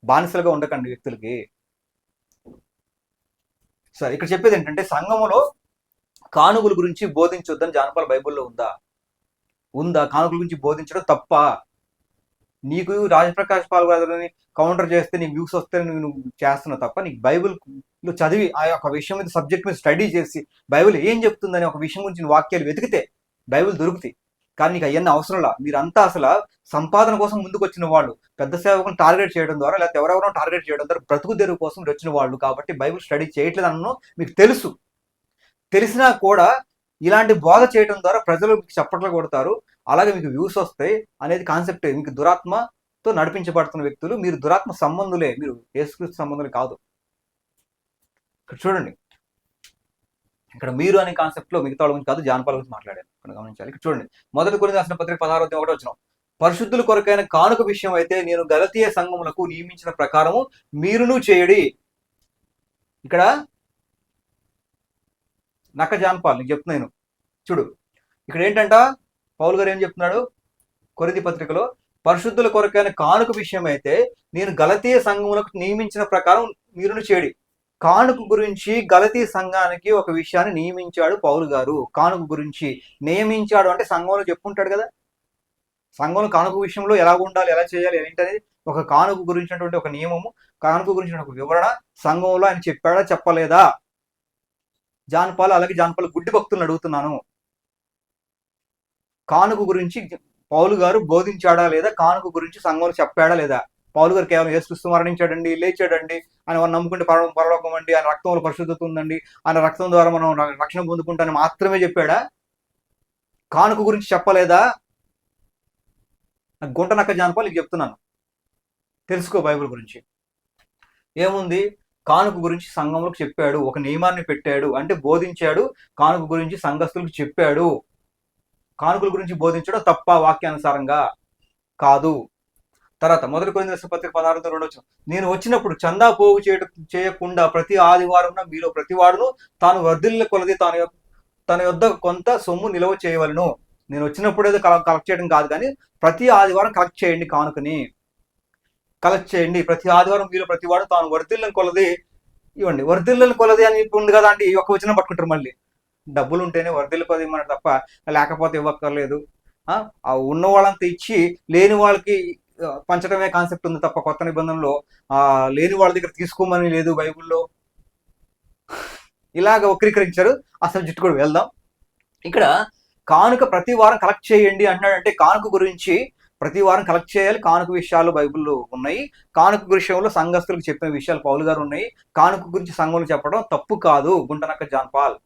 బానిసలుగా ఉండకండి వ్యక్తులకి. సరే, ఇక్కడ చెప్పేది ఏంటంటే సంఘములో కానుకల గురించి బోధించొద్దని జానపద బైబిల్లో ఉందా? కానుకల గురించి బోధించడం తప్ప? నీకు రాజప్రకాష్ పాల్ గారిని కౌంటర్ చేస్తే నీకు వ్యూస్ వస్తే నువ్వు చేస్తున్నావు తప్ప, నీకు బైబిల్ చదివి ఆ యొక్క విషయం మీద సబ్జెక్ట్ మీద స్టడీ చేసి బైబిల్ ఏం చెప్తుందని ఒక విషయం గురించి వాక్యాలు వెతికితే బైబిల్ దొరుకుతాయి. కానీ నీకు అవన్నీ అవసరంలా. మీరంతా అసలు సంపాదన కోసం ముందుకు వచ్చిన వాళ్ళు, పెద్ద సేవకులను టార్గెట్ చేయడం ద్వారా, లేకపోతే ఎవరెవరో టార్గెట్ చేయడం ద్వారా బ్రతుకు తెరువు కోసం వచ్చిన వాళ్ళు కాబట్టి బైబిల్ స్టడీ చేయట్లేదు అన్న మీకు తెలుసు. తెలిసినా కూడా ఇలాంటి బోధ చేయడం ద్వారా ప్రజలు మీకు చప్పట్లు కొడతారు, అలాగే మీకు వ్యూస్ వస్తాయి అనేది కాన్సెప్టే. మీకు దురాత్మతో నడిపించబడుతున్న వ్యక్తులు, మీరు దురాత్మ సంబంధులే, మీరు యేసుక్రీస్తు సంబంధులే కాదు. ఇక్కడ చూడండి, ఇక్కడ మీరు అనే కాన్సెప్ట్లో మిగతా వాళ్ళ గురించి కాదు, జానపాల గురించి మాట్లాడాను. ఇక్కడ గమనించాలి. ఇక్కడ చూడండి, మొదటి కొరింథీ రాసిన పత్రిక 16:1 వచనం, పరిశుద్ధుల కొరకైన కానుక విషయం అయితే నేను గలతీయ సంఘములకు నియమించిన ప్రకారము మీరును చేయడి. ఇక్కడ నక్క జానపాల్ నీకు చెప్తున్నాను చూడు. ఇక్కడ ఏంటంట పౌలు గారు ఏం చెప్తున్నాడు కొరింథీ పత్రికలో, పరిశుద్ధుల కొరకైన కానుక విషయం అయితే నేను గలతీయ సంఘములకు నియమించిన ప్రకారం మీరును చేయడి. కానుక గురించి గలతీ సంఘానికి ఒక విషయాన్ని నియమించాడు పౌలు గారు. కానుక గురించి నియమించాడు అంటే సంఘంలో చెప్పుకుంటాడు కదా, సంఘంలో కానుక విషయంలో ఎలా ఉండాలి, ఎలా చేయాలి ఏంటనేది ఒక కానుక గురించినటువంటి ఒక నియమము, కానుక గురించిన ఒక వివరణ సంఘంలో ఆయన చెప్పాడా చెప్పలేదా? జానపాల్, అలాగే జానపాల్ గుడ్డి భక్తులను అడుగుతున్నాను, కానుక గురించి పౌలు గారు బోధించాడా లేదా? కానుక గురించి సంఘంలో చెప్పాడా లేదా? పౌలు గారు కేవలం యేసుక్రీస్తు మరణించాడండి, లేచాడండి, ఆయన మనం నమ్ముకుంటే పరలోకం అండి, ఆయన రక్తంలో పరిశుద్ధత ఉందండి, ఆయన రక్తం ద్వారా మనం రక్షణ పొందుకుంటానని మాత్రమే చెప్పాడా? కానుక గురించి చెప్పలేదా? గుంట నక్క జానపాల్ నీకు చెప్తున్నాను, తెలుసుకో బైబిల్ గురించి. ఏముంది? కానుక గురించి సంఘంలోకి చెప్పాడు, ఒక నియమాన్ని పెట్టాడు అంటే బోధించాడు, కానుక గురించి సంఘస్థులకు చెప్పాడు. కానుకల గురించి బోధించడం తప్ప వాక్యానుసారంగా? కాదు. తర్వాత మొదటి కొరింథీ రాసిన పత్రిక 16:2 నేను వచ్చినప్పుడు చందా పోగు చేయకుండా ప్రతి ఆదివారం మీలో ప్రతివాడును తాను వర్ధిల్ల కొలది తన యొద్ద కొంత సొమ్ము నిల్వ చేయవలను. నేను వచ్చినప్పుడు ఏదో కలెక్ట్ చేయడం కాదు, కానీ ప్రతి ఆదివారం కలెక్ట్ చేయండి, కానుకని కలెక్ట్ చేయండి. ప్రతి ఆదివారం మీలో ప్రతివాడు తాను వర్ధిల్లని కొలది ఇవ్వండి. వర్ధిల్లని కొలది అని ఉంది కదా అంటే ఈ ఒక్క వచనం పట్టుకుంటారు. మళ్ళీ డబ్బులు ఉంటేనే వర్ధిల్లు కొలది ఇవ్వమంటారు తప్ప లేకపోతే ఇవ్వక్కర్లేదు. ఆ ఉన్న వాళ్ళంతా ఇచ్చి లేని వాళ్ళకి పంచడమే కాన్సెప్ట్ ఉంది తప్ప కొత్త నిబంధనలో లేని వాళ్ళ దగ్గర తీసుకోమని లేదు బైబిల్లో. ఇలాగ వక్రీకరించారు. ఆ సబ్జెక్ట్ కూడా వెళ్దాం. ఇక్కడ కానుక ప్రతి వారం కలెక్ట్ చేయండి అన్నాడంటే కానుక గురించి ప్రతి వారం కలెక్ట్ చేయాలి. కానుక విషయాలు బైబిల్లో ఉన్నాయి. కానుక విషయంలో సంఘస్థులకు చెప్పిన విషయాలు పౌలు గారు ఉన్నాయి. కానుక గురించి సంఘంలో చెప్పడం తప్పు కాదు. గుంటనక్క జానపాల్.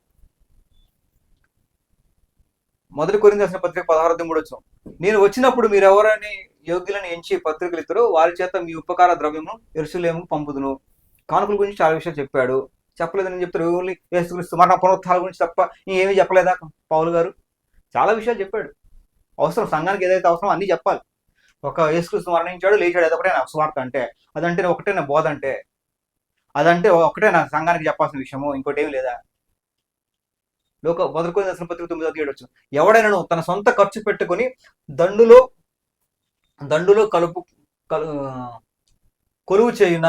మొదటి కొరింథీ రాసిన పత్రిక 16:3 నేను వచ్చినప్పుడు మీరు ఎవరని యోగ్యులను ఎంచి పత్రికలు ఇద్దరు వారి చేత మీ ఉపకార ద్రవ్యము యెరూషలేముకు పంపుదును. కానుకల గురించి చాలా విషయాలు చెప్పాడు. చెప్పలేదని చెప్తారు. ఓన్లీ యేసుక్రీస్తు మరణ పునరుత్థానాల గురించి తప్ప ఏమీ చెప్పలేదా పౌలు గారు? చాలా విషయాలు చెప్పాడు. అవసరం, సంఘానికి ఏదైతే అవసరం అన్నీ చెప్పాలి. ఒక యేసుక్రీస్తు మరణించాడు, లేచాడు, అదొకటే నా స్వార్థ అంటే, అదంటే ఒకటే నా బోధ అంటే, అదంటే ఒకటే నా సంఘానికి చెప్పాల్సిన విషయము, ఇంకోటి ఏమి లేదా? మొదటి కొరింథీ రాసిన పత్రిక 9:7 ఎవడైనా తన సొంత ఖర్చు పెట్టుకుని దండులో కొలువు చేయున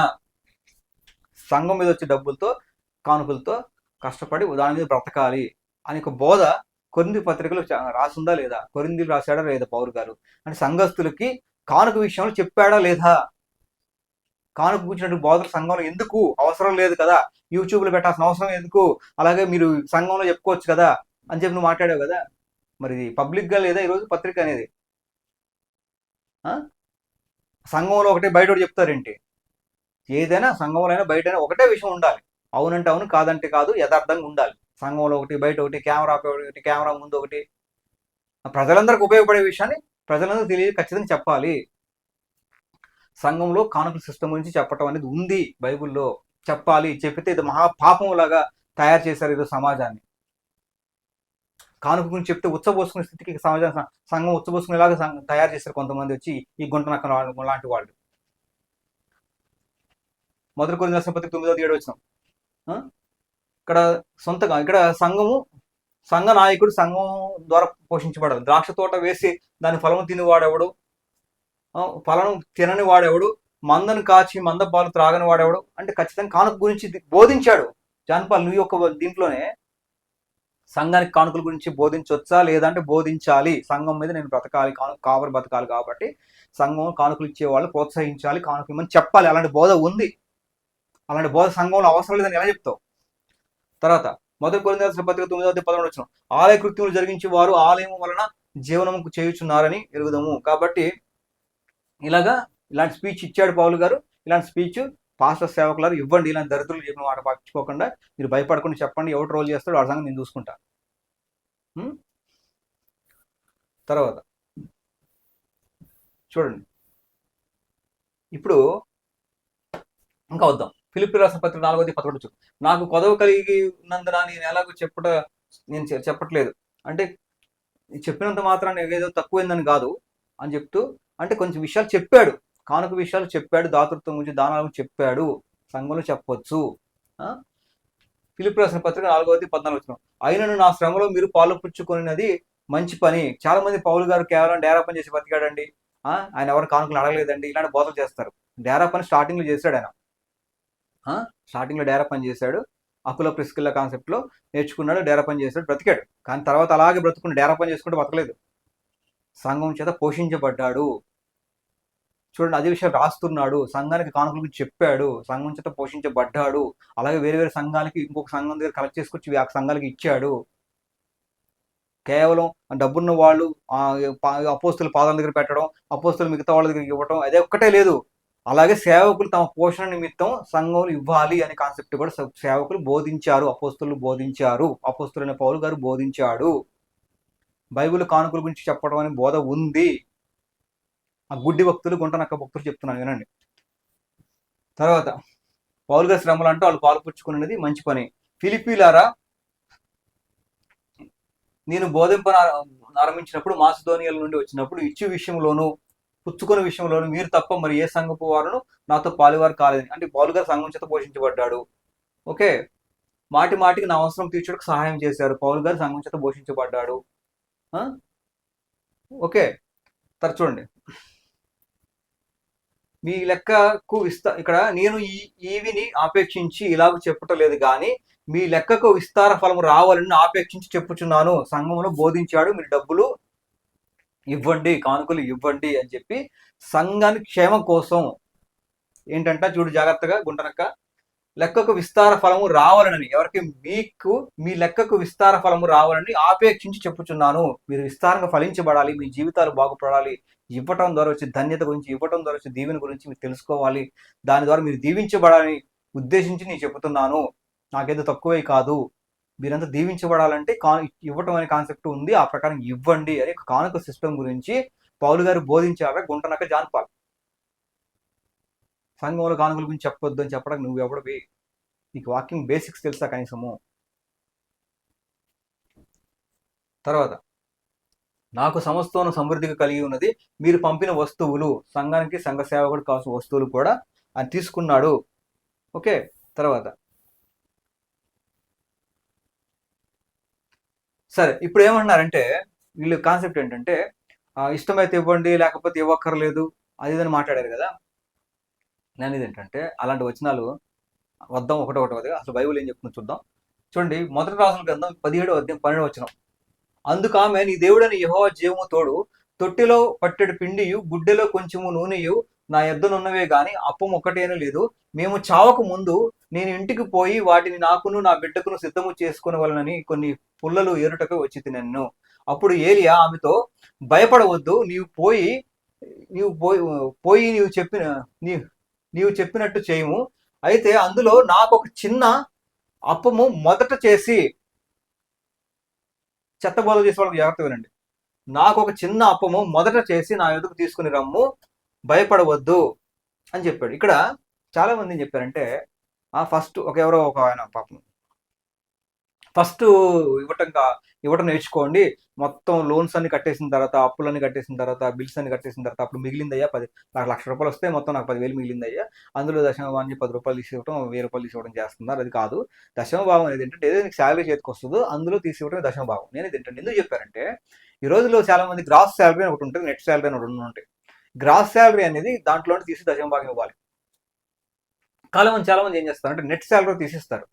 సంఘం మీద వచ్చే డబ్బులతో కానుకలతో కష్టపడి దాని మీద బ్రతకాలి అని ఒక బోధ కొరింథీ పత్రికలో రాసుందా లేదా? కొరింథీలు రాశాడా లేదా పౌలు గారు? అంటే సంఘస్థులకి కానుక విషయంలో చెప్పాడా లేదా? కానుక కూర్చున్నట్టు బోధలు సంఘంలో ఎందుకు? అవసరం లేదు కదా, యూట్యూబ్లో పెట్టాల్సిన అవసరం ఎందుకు? అలాగే మీరు సంఘంలో చెప్పుకోవచ్చు కదా అని చెప్పి నువ్వు మాట్లాడావు కదా. మరి పబ్లిక్గా లేదా ఈరోజు పత్రిక అనేది? సంఘంలో ఒకటే బయట చెప్తారేంటి? ఏదైనా సంఘంలో అయినా బయట ఒకటే విషయం ఉండాలి. అవునంటే అవును, కాదంటే కాదు, యథార్థంగా ఉండాలి. సంఘంలో ఒకటి, బయట ఒకటి, కెమెరా ఒకటి, కెమెరా ముందు ఒకటి. ప్రజలందరికీ ఉపయోగపడే విషయాన్ని ప్రజలందరూ తెలియ ఖచ్చితంగా చెప్పాలి. సంఘంలో కానుకల సిస్టమ్ గురించి చెప్పటం అనేది ఉంది బైబిల్లో. చెప్పాలి. చెప్పితే ఇది మహాపాపం లాగా తయారు చేశారు ఈరోజు సమాజాన్ని. కానుక గురించి చెప్తే ఉచ్చబోసుకునే స్థితికి సమాజం సంఘం ఉచ్చబోసుకునేలాగా తయారు చేశారు కొంతమంది వచ్చి ఈ గుంట నక్క లాంటి వాళ్ళు. మొదటి కొరింథీయుల రాసిన పత్రిక 9:7 వచ్చిన ఇక్కడ సొంతగా ఇక్కడ సంఘ నాయకుడు సంఘం ద్వారా పోషించబడాలి. ద్రాక్ష తోట వేసి దాని ఫలము తినేవాడెవడు, ఫలం తినని వాడెవడు, మందను కాచి మంద పాలు త్రాగని వాడెవడు అంటే ఖచ్చితంగా కానుక గురించి బోధించాడు. జాన్పాల్ నువ్వు యొక్క దీంట్లోనే సంఘానికి కానుకల గురించి బోధించవచ్చా లేదంటే బోధించాలి. సంఘం మీద నేను బ్రతకాలి, కావరి బ్రతకాలి కాబట్టి సంఘం కానుకలు ఇచ్చే వాళ్ళు ప్రోత్సహించాలి, కానుకలు ఇమ్మని చెప్పాలి. అలాంటి బోధ ఉంది. అలాంటి బోధ సంఘంలో అవసరం లేదని ఎలా చెప్తావు? తర్వాత మొదటి కొరింథీయుల రాసిన పత్రిక 9:11 వచ్చిన ఆలయ కృత్యములు జరిగించి వారు ఆలయం వలన జీవనముకు చేయుచున్నారని ఎరుగుదము. కాబట్టి ఇలాంటి స్పీచ్ ఇచ్చాడు పౌలు గారు. ఇలాంటి స్పీచ్ పాస్టర్ సేవకులారు ఇవ్వండి. ఇలాంటి దరిద్రులు చెప్పిన మాట పట్టించుకోకుండా మీరు భయపడకుండా చెప్పండి, ఎవరు రోల్ చేస్తాడు వాడి సంగతి నేను చూసుకుంటా. తర్వాత చూడండి, ఇప్పుడు ఇంకా వద్దాం. ఫిలిప్పీయుల రాసిన పత్రిక 4:11 నాకు కొదవ కలిగి ఉన్నందున నేను ఎలాగో నేను చెప్పట్లేదు అంటే చెప్పినంత మాత్రాన్ని ఏదో తక్కువైందని కాదు అని చెప్తూ, అంటే కొంచెం విషయాలు చెప్పాడు, కానుక విషయాలు చెప్పాడు, దాతృత్వం గురించి దానాల గురించి చెప్పాడు, సంఘంలో చెప్పొచ్చు. ఫిలిప్పీయుల రాసిన పత్రిక 4:14 అయినను నా శ్రమలో మీరు పాలు పుచ్చుకున్నది మంచి పని. చాలా మంది పౌలు గారు కేవలం డేరా పని చేసి బతికాడండి, ఆయన ఎవరు కానుకలు అడగలేదండి, ఇలాంటి బోధలు చేస్తారు. డేరా పని స్టార్టింగ్లో చేశాడు ఆయన. స్టార్టింగ్లో డేరా పని చేశాడు, అకుల ప్రిస్కిల్ల కాన్సెప్ట్లో నేర్చుకున్నాడు, డేరా పని చేశాడు, బ్రతికాడు. కానీ తర్వాత అలాగే బ్రతుకుని డేరా పని చేసుకుంటూ బతకలేదు, సంఘం చేత పోషించబడ్డాడు. చూడండి, అదే విషయం రాస్తున్నాడు. సంఘానికి కానుకల గురించి చెప్పాడు, సంఘం చేత పోషించబడ్డాడు. అలాగే వేరే వేరే సంఘాలకి ఇంకొక సంఘం దగ్గర కలెక్ట్ చేసుకొచ్చి ఆ సంఘాలకి ఇచ్చాడు. కేవలం డబ్బున్న వాళ్ళు అపోస్తుల పాదాల దగ్గర పెట్టడం, అపోస్తులు మిగతా వాళ్ళ దగ్గరికి ఇవ్వడం అదే ఒక్కటే లేదు. అలాగే సేవకులు తమ పోషణ నిమిత్తం సంఘంలో ఇవ్వాలి అనే కాన్సెప్ట్ కూడా సేవకులు బోధించారు, అపోస్తులు బోధించారు, అపోస్తులైన పౌలు గారు బోధించాడు. బైబిల్ కానుకల గురించి చెప్పడం అనే బోధ ఉంది. ఆ గుడ్డి భక్తులు గుంట నక్క భక్తులు చెప్తున్నాను వినండి. తర్వాత పౌలు గారి శ్రమలు అంటూ వాళ్ళు పాల్పుచ్చుకునేది మంచి పని. ఫిలిప్పీలారా, నేను బోధింప ఆరంభించినప్పుడు మాసిదోనియాల నుండి వచ్చినప్పుడు ఇచ్చు విషయంలోను పుచ్చుకునే విషయంలోను మీరు తప్ప మరి ఏ సంఘపు వారును నాతో పాలువారు కాలేదని. అంటే పౌలు గారు సంఘం చేత పోషించబడ్డాడు. ఓకే, మాటి మాటికి నా అవసరం తీర్చడానికి సహాయం చేశారు, పౌలు గారు సంఘం చేత పోషించబడ్డాడు. ఓకే, తర్వాత చూడండి, మీ లెక్కకు ఇక్కడ నేను ఈవిని ఆపేక్షించి ఇలాగ చెప్పటం లేదు కానీ మీ లెక్కకు విస్తార ఫలము రావాలని ఆపేక్షించి చెప్పుచున్నాను. సంఘంలో బోధించాడు, మీరు డబ్బులు ఇవ్వండి, కానుకలు ఇవ్వండి అని చెప్పి సంఘానికి క్షేమం కోసం ఏంటంట చూడు జాగ్రత్తగా గుంటనక్క, లెక్కకు విస్తార ఫలము రావాలని, ఎవరికి మీకు మీ లెక్కకు విస్తార ఫలము రావాలని ఆపేక్షించి చెప్పుచున్నాను. మీరు విస్తారంగా ఫలించబడాలి, మీ జీవితాలు బాగుపడాలి, ఇవ్వటం ద్వారా వచ్చే ధన్యత గురించి, ఇవ్వటం ద్వారా వచ్చే దీవెన గురించి మీరు తెలుసుకోవాలి, దాని ద్వారా మీరు దీవించబడాలని ఉద్దేశించి నేను చెబుతున్నాను. నాకేదో తక్కువే కాదు, మీరంతా దీవించబడాలంటే ఇవ్వటం అనే కాన్సెప్ట్ ఉంది, ఆ ప్రకారం ఇవ్వండి అని కానుక సిస్టమ్ గురించి పౌలు గారు బోధించారా గుంటనక్క జాన్పాల్. సంఘంలో కానుకల గురించి చెప్పొద్దు అని చెప్పడానికి నువ్వు ఎవడవి? నీకు వాకింగ్ బేసిక్స్ తెలుసా కనీసము? తర్వాత నాకు సమస్తోను సమృద్ధిగా కలిగి ఉన్నది, మీరు పంపిన వస్తువులు, సంఘానికి సంఘ సేవకుడు కావాల్సిన వస్తువులు కూడా ఆయన తీసుకున్నాడు. ఓకే, తర్వాత సరే, ఇప్పుడు ఏమన్నారంటే వీళ్ళు కాన్సెప్ట్ ఏంటంటే ఇష్టమైతే ఇవ్వండి లేకపోతే ఇవ్వక్కర్లేదు అది ఇదని మాట్లాడారు కదా. నేను ఇదేంటంటే అలాంటి వచనాలు వద్దాం ఒకటి అసలు బైబిల్ ఏం చెప్తుందో చూద్దాం. చూడండి, మొదటి రాసుల గ్రంథం 17:12 వచనం, అందుకు ఆమె నీ దేవుడని యెహోవా జీవము తోడు తొట్టిలో పట్టెడు పిండియు గుడ్డెలో కొంచెము నూనెయు నా యొద్దనున్నవే గాని అప్పం ఒక్కటేనూ లేదు. మేము చావకు ముందు నేను ఇంటికి పోయి వాటిని నాకును నా బిడ్డకును సిద్ధము చేసుకునవలనని కొన్ని పుల్లలు ఏరుటకు వచ్చి తినను. అప్పుడు ఏలియా ఆమెతో, భయపడవద్దు, నీవు పోయి నీవు చెప్పినట్టు చేయము. అయితే అందులో నాకు ఒక చిన్న అప్పము మొదట చేసి, చెత్తబోధ చేసే వాళ్ళకి జాగ్రత్త వినండి, నాకు ఒక చిన్న అప్పము మొదట చేసి నా ఎదుగు తీసుకుని రమ్ము, భయపడవద్దు అని చెప్పాడు. ఇక్కడ చాలా మంది ఏం చెప్పారంటే ఫస్ట్ ఎవరో ఒక ఆయన పాపం ఫస్ట్ ఇవ్వటం ఇవ్వటం నేర్చుకోండి. మొత్తం లోన్స్ అన్ని కట్టేసిన తర్వాత, అప్పులన్నీ కట్టేసిన తర్వాత, బిల్స్ అన్ని కట్టేసిన తర్వాత, అప్పుడు మిగిలిందయ్యా నాకు ₹1,00,000 వస్తే మొత్తం నాకు 10,000 మిగిలిందయ్యా. అందులో దశమభాగాన్ని ₹10 తీసి ఇవ్వటం, ₹1,000 తీసి ఇవ్వడం చేస్తున్నారు. అది కాదు. దశమభాగం అనేది ఏంటంటే ఏదైతే నీకు సాలరీ చేతికొస్తదో అందులో తీసి ఇవ్వటమే దశమభాగం. నేనది ఏంటంటే ఎందుకు చెప్పానంటే, ఈ రోజుల్లో చాలా మంది గ్రాస్ సాలరీ అని ఒకటి ఉంటుంది, నెట్ సాలరీ అని ఒకటి ఉంటాయి. గ్రాస్ సాలరీ అనేది దాంట్లో తీసి దశమభాగం ఇవ్వాలి. చాలా మంది ఏం చేస్తారంటే నెట్ సాలరీ తీసిస్తారు.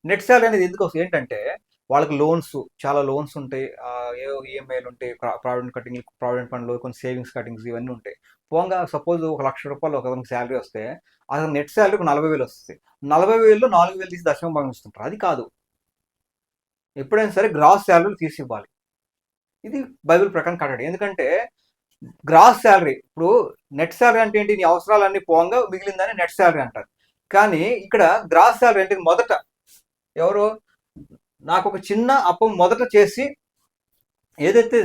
నెట్ సాలరీ అనేది ఎందుకు ఏంటంటే వాళ్ళకి చాలా లోన్స్ ఉంటాయి, ఏవో ఈఎంఐలు ఉంటాయి, ప్రావిడెంట్ ఫండ్లు, కొన్ని సేవింగ్స్ కటింగ్స్ ఇవన్నీ ఉంటాయి. పోగా సపోజ్ ఒక ₹1,00,000 ఒక శాలరీ వస్తే అసలు నెట్ శాలరీ 40,000 వస్తుంది. 40,000లో 4,000 తీసి దశమ భాగం ఇస్తుంటారు. అది కాదు, ఎప్పుడైనా సరే గ్రాస్ శాలరీ తీసి ఇవ్వాలి. ఇది బైబిల్ ప్రకారం కట్టడి. ఎందుకంటే గ్రాస్ శాలరీ, ఇప్పుడు నెట్ శాలరీ అంటే ఏంటి, నీ అవసరాలన్నీ పోగా మిగిలిందని నెట్ శాలరీ అంటారు. కానీ ఇక్కడ గ్రాస్ శాలరీ అంటే మొదట ఎవరు నాకు ఒక చిన్న అప్పం మొదట చేసి, ఏదైతే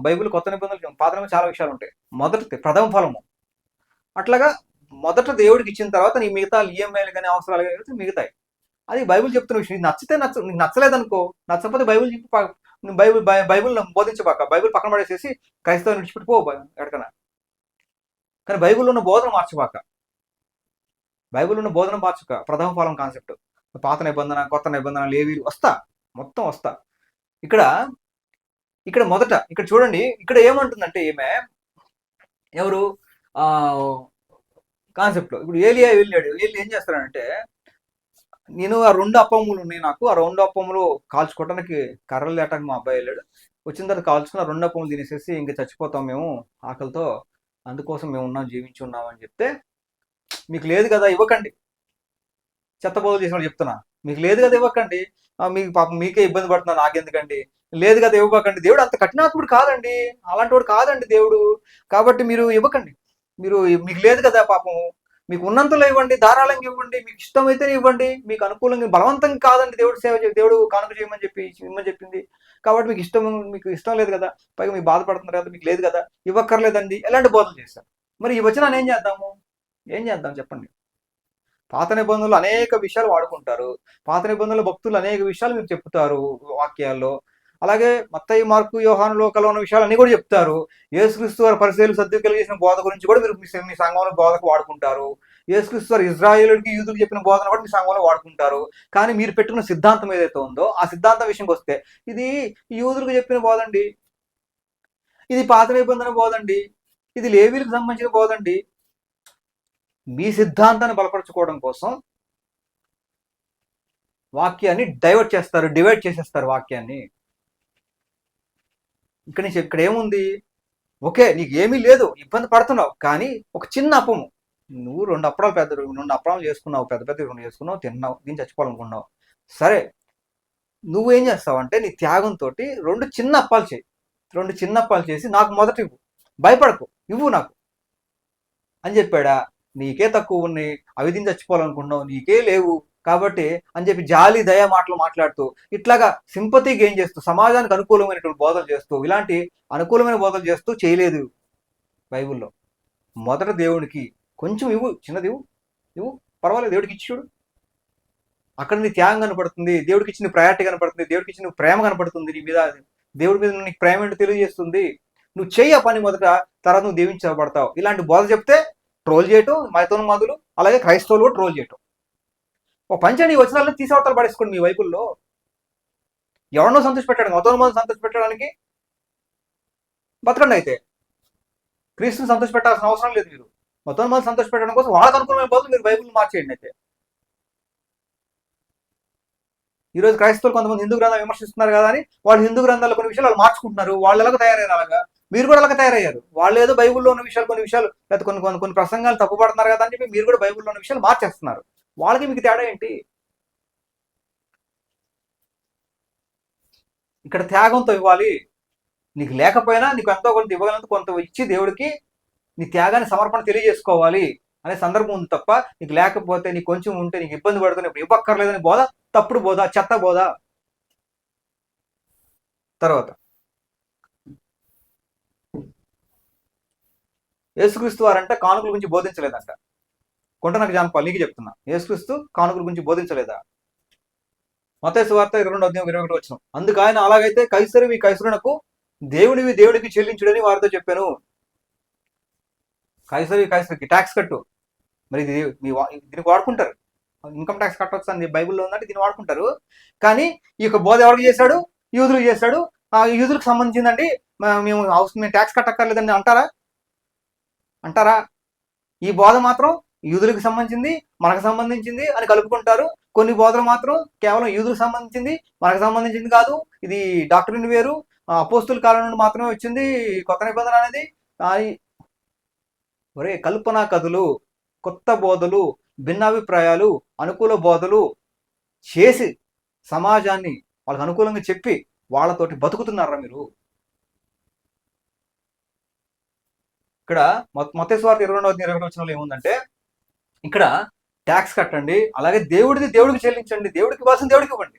బైబిల్ కొత్త నిబంధనలు పాత నిబంధనలు చాలా విషయాలు ఉంటాయి. మొదటి ప్రథమ ఫలము అట్లాగా మొదట దేవుడికి ఇచ్చిన తర్వాత నీ మిగతా ఈఎంఐలు కానీ అవసరాలు కానీ మిగతాయి. అది బైబిల్ చెప్తున్న విషయం. నచ్చితే నీకు నచ్చలేదనుకో, నచ్చకపోతే బైబిల్ చెప్పి బైబిల్ బోధించబాక, బైబిల్ పక్కన పడేసేసి క్రైస్తవుని విడిచిపెట్టి పో ఎక్కడికన్నా. కానీ బైబిల్లో ఉన్న బోధన మార్చబాక, బైబిల్ ఉన్న బోధన మార్చక. ప్రథమ ఫలం కాన్సెప్ట్, పాత నిబంధన కొత్త నిబంధన లేవీలు మొత్తం వస్తా. ఇక్కడ మొదట ఇక్కడ చూడండి, ఇక్కడ ఏమంటుందంటే ఈమె ఎవరు కాన్సెప్ట్ లో ఇప్పుడు ఏలియా వెళ్ళాడు. ఏం చేస్తాడంటే, నేను ఆ 2 అప్పములు ఉన్నాయి, నాకు ఆ 2 అప్పములు కాల్చుకోవడానికి కర్రలు లేటానికి మా అబ్బాయి వెళ్ళాడు. వచ్చిన తర్వాత కాల్చుకున్న 2 అప్పములు తినేసేసి ఇంక చచ్చిపోతాం మేము ఆకలితో, అందుకోసం మేము జీవించి ఉన్నాం అని చెప్తే, మీకు లేదు కదా ఇవ్వకండి. చెత్తబోధలు చేసిన చెప్తున్నా, మీకు లేదు కదా ఇవ్వకండి, మీకు పాపం మీకే ఇబ్బంది పడుతున్నా నాకెందుకండి, లేదు కదా ఇవ్వకండి. దేవుడు అంత కఠినాత్ముడు కాదండి, అలాంటి వాడు కాదండి దేవుడు. కాబట్టి మీరు ఇవ్వకండి, మీకు లేదు కదా పాపం, మీకు ఉన్నంతలో ఇవ్వండి, ధారాళంగా ఇవ్వండి, మీకు ఇష్టమైతేనే ఇవ్వండి, మీకు అనుకూలంగా బలవంతంగా కాదండి దేవుడు కానుక చేయమని ఇమ్మని చెప్పింది. కాబట్టి మీకు ఇష్టం లేదు కదా, పైగా మీకు బాధపడుతున్నారు కదా, మీకు లేదు కదా, ఇవ్వక్కర్లేదండి, ఎలాంటి బోధలు చేశారు. మరి ఈ వచనాన్ని ఏం చేద్దాం చెప్పండి. పాత నిబంధనలు అనేక విషయాలు వాడుకుంటారు, పాత నిబంధనల భక్తులు అనేక విషయాలు మీకు చెప్తారు వాక్యాల్లో. అలాగే మత్తయి, మార్కు, యోహానులో ఉన్న విషయాలు అన్ని కూడా చెప్తారు. యేసుక్రీస్తు వారి పరిచర్యలు సద్దుకెళ్ళి చేసిన బోధ గురించి కూడా మీరు మీ సంఘంలో బోధకు వాడుకుంటారు. యేసుక్రీస్తు వారు ఇజ్రాయేలుకి యూదులకు చెప్పిన బోధన కూడా మీ సంఘంలో వాడుకుంటారు. కానీ మీరు పెట్టుకున్న సిద్ధాంతం ఏదైతే ఉందో ఆ సిద్ధాంతం విషయంకి వస్తే, ఇది యూదులకు చెప్పిన బోధండి, ఇది పాత నిబంధన బోధండి, ఇది లేవీలకు సంబంధించిన బోధండి. మీ సిద్ధాంతాన్ని బలపరచుకోవడం కోసం వాక్యాన్ని డివైడ్ చేసేస్తారు వాక్యాన్ని. ఇక్కడ ఏముంది, ఓకే నీకు ఏమీ లేదు, ఇబ్బంది పడుతున్నావు, కానీ ఒక చిన్న అప్పము, నువ్వు 2 అప్పడాలు చేసుకున్నావు, పెద్ద 2 చేసుకున్నావు, తిన్నావు, దీన్ని చచ్చిపోవాలనుకున్నావు. సరే, నువ్వేం చేస్తావు అంటే నీ త్యాగంతో 2 చిన్న అప్పాలు చేసి నాకు మొదట ఇవ్వు, భయపడకు, ఇవ్వు నాకు అని చెప్పాడా. నీకే తక్కువ ఉన్నాయి, అవి దీన్ని చచ్చిపోవాలనుకుంటున్నావు, నీకే లేవు కాబట్టి అని చెప్పి జాలి దయ మాటలు మాట్లాడుతూ, ఇట్లాగా సింపతి గెయిన్ చేస్తూ, సమాజానికి అనుకూలమైనటువంటి బోధలు చేస్తూ, ఇలాంటి అనుకూలమైన బోధలు చేస్తూ చేయలేదు బైబిల్లో. మొదట దేవుడికి కొంచెం ఇవ్వు, చిన్నది ఇవ్వు, పర్వాలేదు, దేవుడికి ఇచ్చి చూడు. అక్కడ నీ త్యాగం కనపడుతుంది, దేవుడికి ఇచ్చిన ప్రయారిటీ కనపడుతుంది, దేవుడికి ఇచ్చిన ప్రేమ కనపడుతుంది, నీ మీద దేవుడి మీద నీకు ప్రేమ ఏంటో తెలియజేస్తుంది. నువ్వు చెయ్యి ఆ పని మొదట, తర్వాత నువ్వు దీవించబడతావు. ఇలాంటి బోధ చెప్తే ట్రోల్ చేయటం, మైతోన్మాదులు అలాగే క్రైస్తవులు కూడా ట్రోల్ చేయటం. ఒక పంచని వచనాలను తీసవతలు పడేసుకోండి మీ వైపుల్లో. ఎవరినో సంతోష పెట్టడానికి, మతోన్మాదులు సంతోష పెట్టడానికి బతకండి. అయితే క్రీస్తుని సంతోష పెట్టాల్సిన అవసరం లేదు. మీరు మతోన్మాదులు సంతోష పెట్టడం కోసం వాళ్ళకు అనుకూలమైన బదులు మీరు బైబిల్ మార్చేయండి. అయితే ఈరోజు క్రైస్తవులు కొంతమంది హిందూ గ్రంథాలు విమర్శిస్తున్నారు కదా అని వాళ్ళు హిందూ గ్రంథాల్లో కొన్ని విషయాలు వాళ్ళు మార్చుకుంటున్నారు. వాళ్ళు ఎలాగ తయారయ్యారు, అలాగా మీరు కూడా అలాగ తయారయ్యారు. వాళ్ళు ఏదో బైబిల్లో ఉన్న కొన్ని విషయాలు లేదా కొన్ని ప్రసంగాలు తప్పుపడుతున్నారు కదా అని చెప్పి మీరు కూడా బైబిల్లో ఉన్న విషయాలు మార్చేస్తున్నారు. వాళ్ళకి మీకు తేడా ఏంటి? ఇక్కడ త్యాగంతో ఇవ్వాలి. నీకు లేకపోయినా నీకు ఎంతో కొంత ఇవ్వగలంత కొంత ఇచ్చి దేవుడికి నీ త్యాగాన్ని సమర్పణ తెలియజేసుకోవాలి అనే సందర్భం ఉంది తప్ప, నీకు లేకపోతే నీకు కొంచెం ఉంటే నీకు ఇబ్బంది పడుతుంది ఇప్పుడు ఇవ్వక్కర్లేదని బోధ తప్పుడు బోధ, చెత్త బోధ. తర్వాత యేసుక్రీస్తు వారంట కానుకల గురించి బోధించలేదంట. కొంటనకు జానపాలు నీకు చెప్తున్నా, యేసుక్రీస్తు కానుకల గురించి బోధించలేదా? మత్తయి సువార్త 22:21. అందుకు ఆయన, అలాగైతే కైసరివి కైసరునకు, దేవునివి దేవుడికి చెల్లించుడని వారితో చెప్పాను. కైసరికి ట్యాక్స్ కట్టు. మరి ఇది దీనికి వాడుకుంటారు. ఇన్కమ్ ట్యాక్స్ కట్టవచ్చు అని బైబిల్లో ఉందంటే దీన్ని వాడుకుంటారు. కానీ ఈ యొక్క బోధ ఎవరికి చేశాడు? యూదులకు చేశాడు. ఆ యూదులకు సంబంధించిందండి, మేము ట్యాక్స్ కట్టక్కర్లేదని అంటారా? ఈ బోధ మాత్రం యూదులకు సంబంధించింది, మనకు సంబంధించింది అని కలుపుకుంటారు. కొన్ని బోధలు మాత్రం కేవలం యూదులకు సంబంధించింది, మనకు సంబంధించింది కాదు, ఇది డాక్టరీన్ వేరు, అపోస్తుల కాలం నుండి మాత్రమే వచ్చింది కొత్త నిబంధన అనేది. ఒరే, కల్పనా కథలు, కొత్త బోధలు, భిన్నాభిప్రాయాలు, అనుకూల బోధలు చేసి సమాజాన్ని వాళ్ళకి అనుకూలంగా చెప్పి వాళ్ళతోటి బతుకుతున్నారా మీరు? ఇక్కడ మత్తయి సువార్త 22:21 ఏముందంటే, ఇక్కడ ట్యాక్స్ కట్టండి, అలాగే దేవుడికి చెల్లించండి, దేవుడికి ఇవ్వాల్సిన దేవుడికి ఇవ్వండి,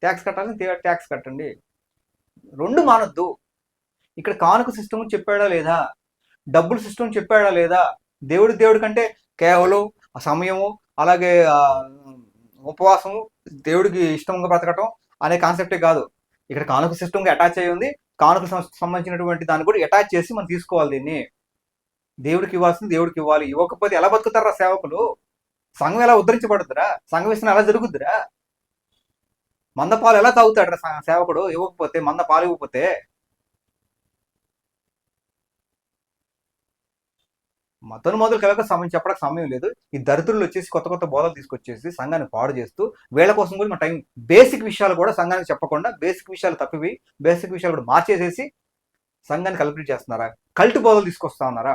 ట్యాక్స్ కట్టాల్సిన ట్యాక్స్ కట్టండి, రెండు మానొద్దు. ఇక్కడ కానుక సిస్టమ్ చెప్పాడా లేదా? డబ్బుల సిస్టమ్ చెప్పాడా లేదా? దేవుడి కంటే కేవలం ఆ సమయము, అలాగే ఉపవాసము, దేవుడికి ఇష్టంగా బ్రతకటం అనే కాన్సెప్టే కాదు. ఇక్కడ కానుక సిస్టమ్కి అటాచ్ అయ్యి ఉంది. కానుక సంబంధించినటువంటి దాన్ని కూడా అటాచ్ చేసి మనం తీసుకోవాలి. దీన్ని దేవుడికి ఇవ్వాల్సింది దేవుడికి ఇవ్వాలి. ఇవ్వకపోతే ఎలా బతుకుతారా సేవకులు? సంఘం ఎలా ఉద్ధరించబడుతురా? సంఘ విషయం ఎలా జరుగుద్దురా? మందపాలు ఎలా తాగుతాడు సేవకుడు ఇవ్వకపోతే? మందపాలు ఇవ్వకపోతే మతను మొదలు కలక సమయం చెప్పడానికి సమయం లేదు. ఈ దరిద్రులు వచ్చేసి కొత్త కొత్త బోధలు తీసుకొచ్చేసి సంఘాన్ని పాడు చేస్తూ, వీళ్ళ కోసం కూడా మన టైం బేసిక్ విషయాలు కూడా సంఘానికి చెప్పకుండా, బేసిక్ విషయాలు తప్పివి, బేసిక్ విషయాలు కూడా మార్చేసేసి సంఘాన్ని కల్పిట్ చేస్తున్నారా? కల్ట్ బోధలు తీసుకొస్తా ఉన్నారా?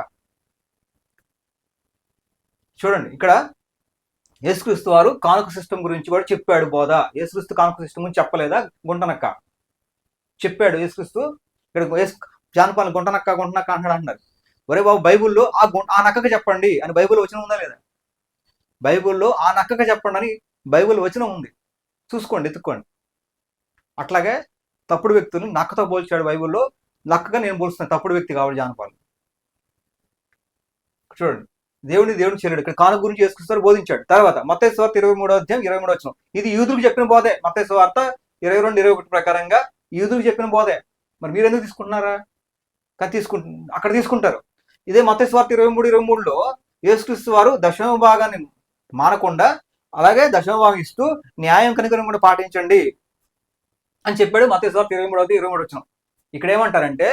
చూడండి, ఇక్కడ యేసుక్రీస్తు వారు కానుక సిస్టమ్ గురించి కూడా చెప్పాడు బోధ. యేసుక్రీస్తు కానుక సిస్టమ్ గురించి చెప్పలేదా? గుంటనక్క చెప్పాడు. యేసుక్రీస్తు ఇక్కడ జానపాలు గుంటనక్క అంటున్నారు. ఒరే బాబు, బైబుల్లో ఆ నక్కకు చెప్పండి అని బైబుల్ వచనం ఉందా లేదా? బైబుల్లో ఆ నక్కకు చెప్పండి అని బైబుల్ వచనం ఉంది, చూసుకోండి, ఎత్తుక్కోండి. అట్లాగే తప్పుడు వ్యక్తులు నక్కతో పోల్చాడు బైబుల్లో. నక్కగా నేను పోల్స్తున్నాను, తప్పుడు వ్యక్తి కాబట్టి జానపాలు. చూడండి, దేవుడికి చెల్లుడు. ఇక్కడ కానుక గురించి యేసుక్రీస్తు బోధించాడు. తర్వాత మత్తయి సువార్త 23:23 ఇది యూదులకు చెప్పిన బోధే. మత్తయి సువార్త 22:21 ప్రకారంగా యూదులకు చెప్పిన బోధే. మరి మీరు ఎందుకు తీసుకుంటున్నారా? అక్కడ తీసుకుంటారు. ఇదే మత్తయి సువార్త 23:23లో యేసుక్రీస్తు వారు దశమ భాగాన్ని మానకుండా, అలాగే దశమ భాగం ఇస్తూ న్యాయం కనికరం కూడా పాటించండి అని చెప్పాడు. మత్తయి సువార్త 23:23 ఇక్కడ ఏమంటారంటే,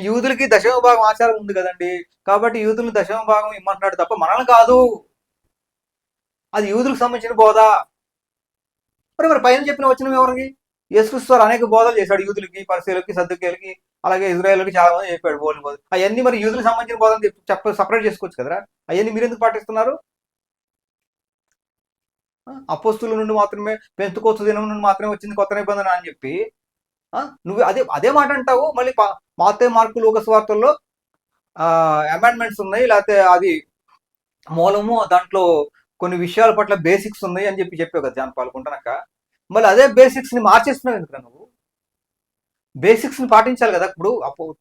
యూదులకి దశమ భాగం ఆచారం ఉంది కదండి, కాబట్టి యూదులను దశమ భాగం ఇమ్మంటున్నాడు తప్ప మనల్ని కాదు. అది యూదులకు సంబంధించిన బోధ. మరి పైన చెప్పిన వచనం ఎవరికి? యేసుక్రీస్తు వారు అనేక బోధలు చేశాడు యూదులకి, పరిసయ్యులకి, సద్దూకయ్యులకి, అలాగే ఇజ్రాయేలుకి చాలా మంది చెప్పాడు బోధలు. అవన్నీ మరి యూదులకు సంబంధించిన బోధలు సపరేట్ చేసుకోవచ్చు కదరా? అవన్నీ మీరు ఎందుకు పాటిస్తున్నారు? అపోస్తుల నుండి మాత్రమే, పెంతుకోస్తు దినం నుండి మాత్రమే వచ్చింది కొత్త నిబంధన అని చెప్పి నువ్వు అదే మాట అంటావు. మళ్ళీ మత్తయి, మార్కు, లూకా సువార్తల్లో అమెండ్మెంట్స్ ఉన్నాయి, లేకపోతే అది మూలము, దాంట్లో కొన్ని విషయాల పట్ల బేసిక్స్ ఉన్నాయి అని చెప్పావు కదా జానపాలు గుంటనక్క. మళ్ళీ అదే బేసిక్స్ ని మార్చేస్తున్నావు ఎందుకు? నువ్వు బేసిక్స్ ని పాటించాలి కదా. ఇప్పుడు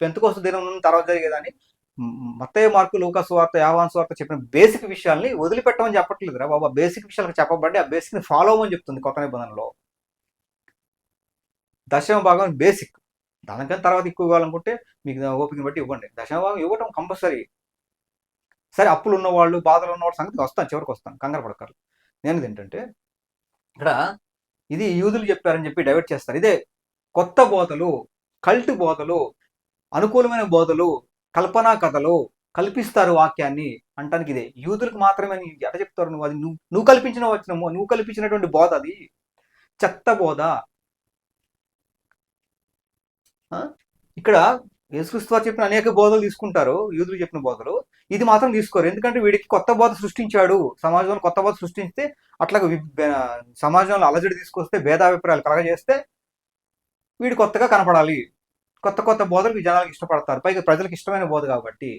పెంతుకోస్తు దినం తర్వాత జరిగేదాన్ని మత్తయి, మార్కు, లూకా సువార్త, యోహాను సువార్త చెప్పిన బేసిక్ విషయాల్ని వదిలిపెట్టమని చెప్పట్లేదురా బాబా. బేసిక్ విషయాలకు చెప్పబడి ఆ బేసిక్ ని ఫాలో అవ్వమని చెప్తుంది కొత్త నిబంధనలో. దశమ భాగం బేసిక్. దానికన్నా తర్వాత ఎక్కువ ఇవ్వాలనుకుంటే మీకు ఓపికని బట్టి ఇవ్వండి. దశమ భాగం ఇవ్వటం కంపల్సరీ. సరే, అప్పులు ఉన్నవాళ్ళు, బాధలు ఉన్నవాళ్ళు సంగతి వస్తాను, చివరికి వస్తాను, కంగారు పడతారు. నేను ఏంటంటే, ఇక్కడ ఇది యూదులు చెప్పారని చెప్పి డైవర్ట్ చేస్తారు. ఇదే కొత్త బోధలు, కల్ట్ బోధలు, అనుకూలమైన బోధలు, కల్పనా కథలు, కల్పిస్తారు వాక్యాన్ని అంటానికి ఇదే. యూదులకు మాత్రమే ఎట చెప్తారు? నువ్వు అది నువ్వు కల్పించిన వచనము, నువ్వు కల్పించినటువంటి బోధ, అది చెత్త బోధ. ఇక్కడ యేసుక్రీస్తు వారు చెప్పిన అనేక బోధలు తీసుకుంటారు, యూదులు చెప్పిన బోధలు. ఇది మాత్రం తీసుకోరు. ఎందుకంటే వీడికి కొత్త బోధ సృష్టించాడు. సమాజంలో కొత్త బోధ సృష్టిస్తే, అట్లాగే సమాజంలో అలజడి తీసుకొస్తే, భేదాభిప్రాయాలు కలగజేస్తే వీడు కొత్తగా కనపడాలి. కొత్త కొత్త బోధలకు జనాలకు ఇష్టపడతారు, పైగా ప్రజలకు ఇష్టమైన బోధ కాబట్టి.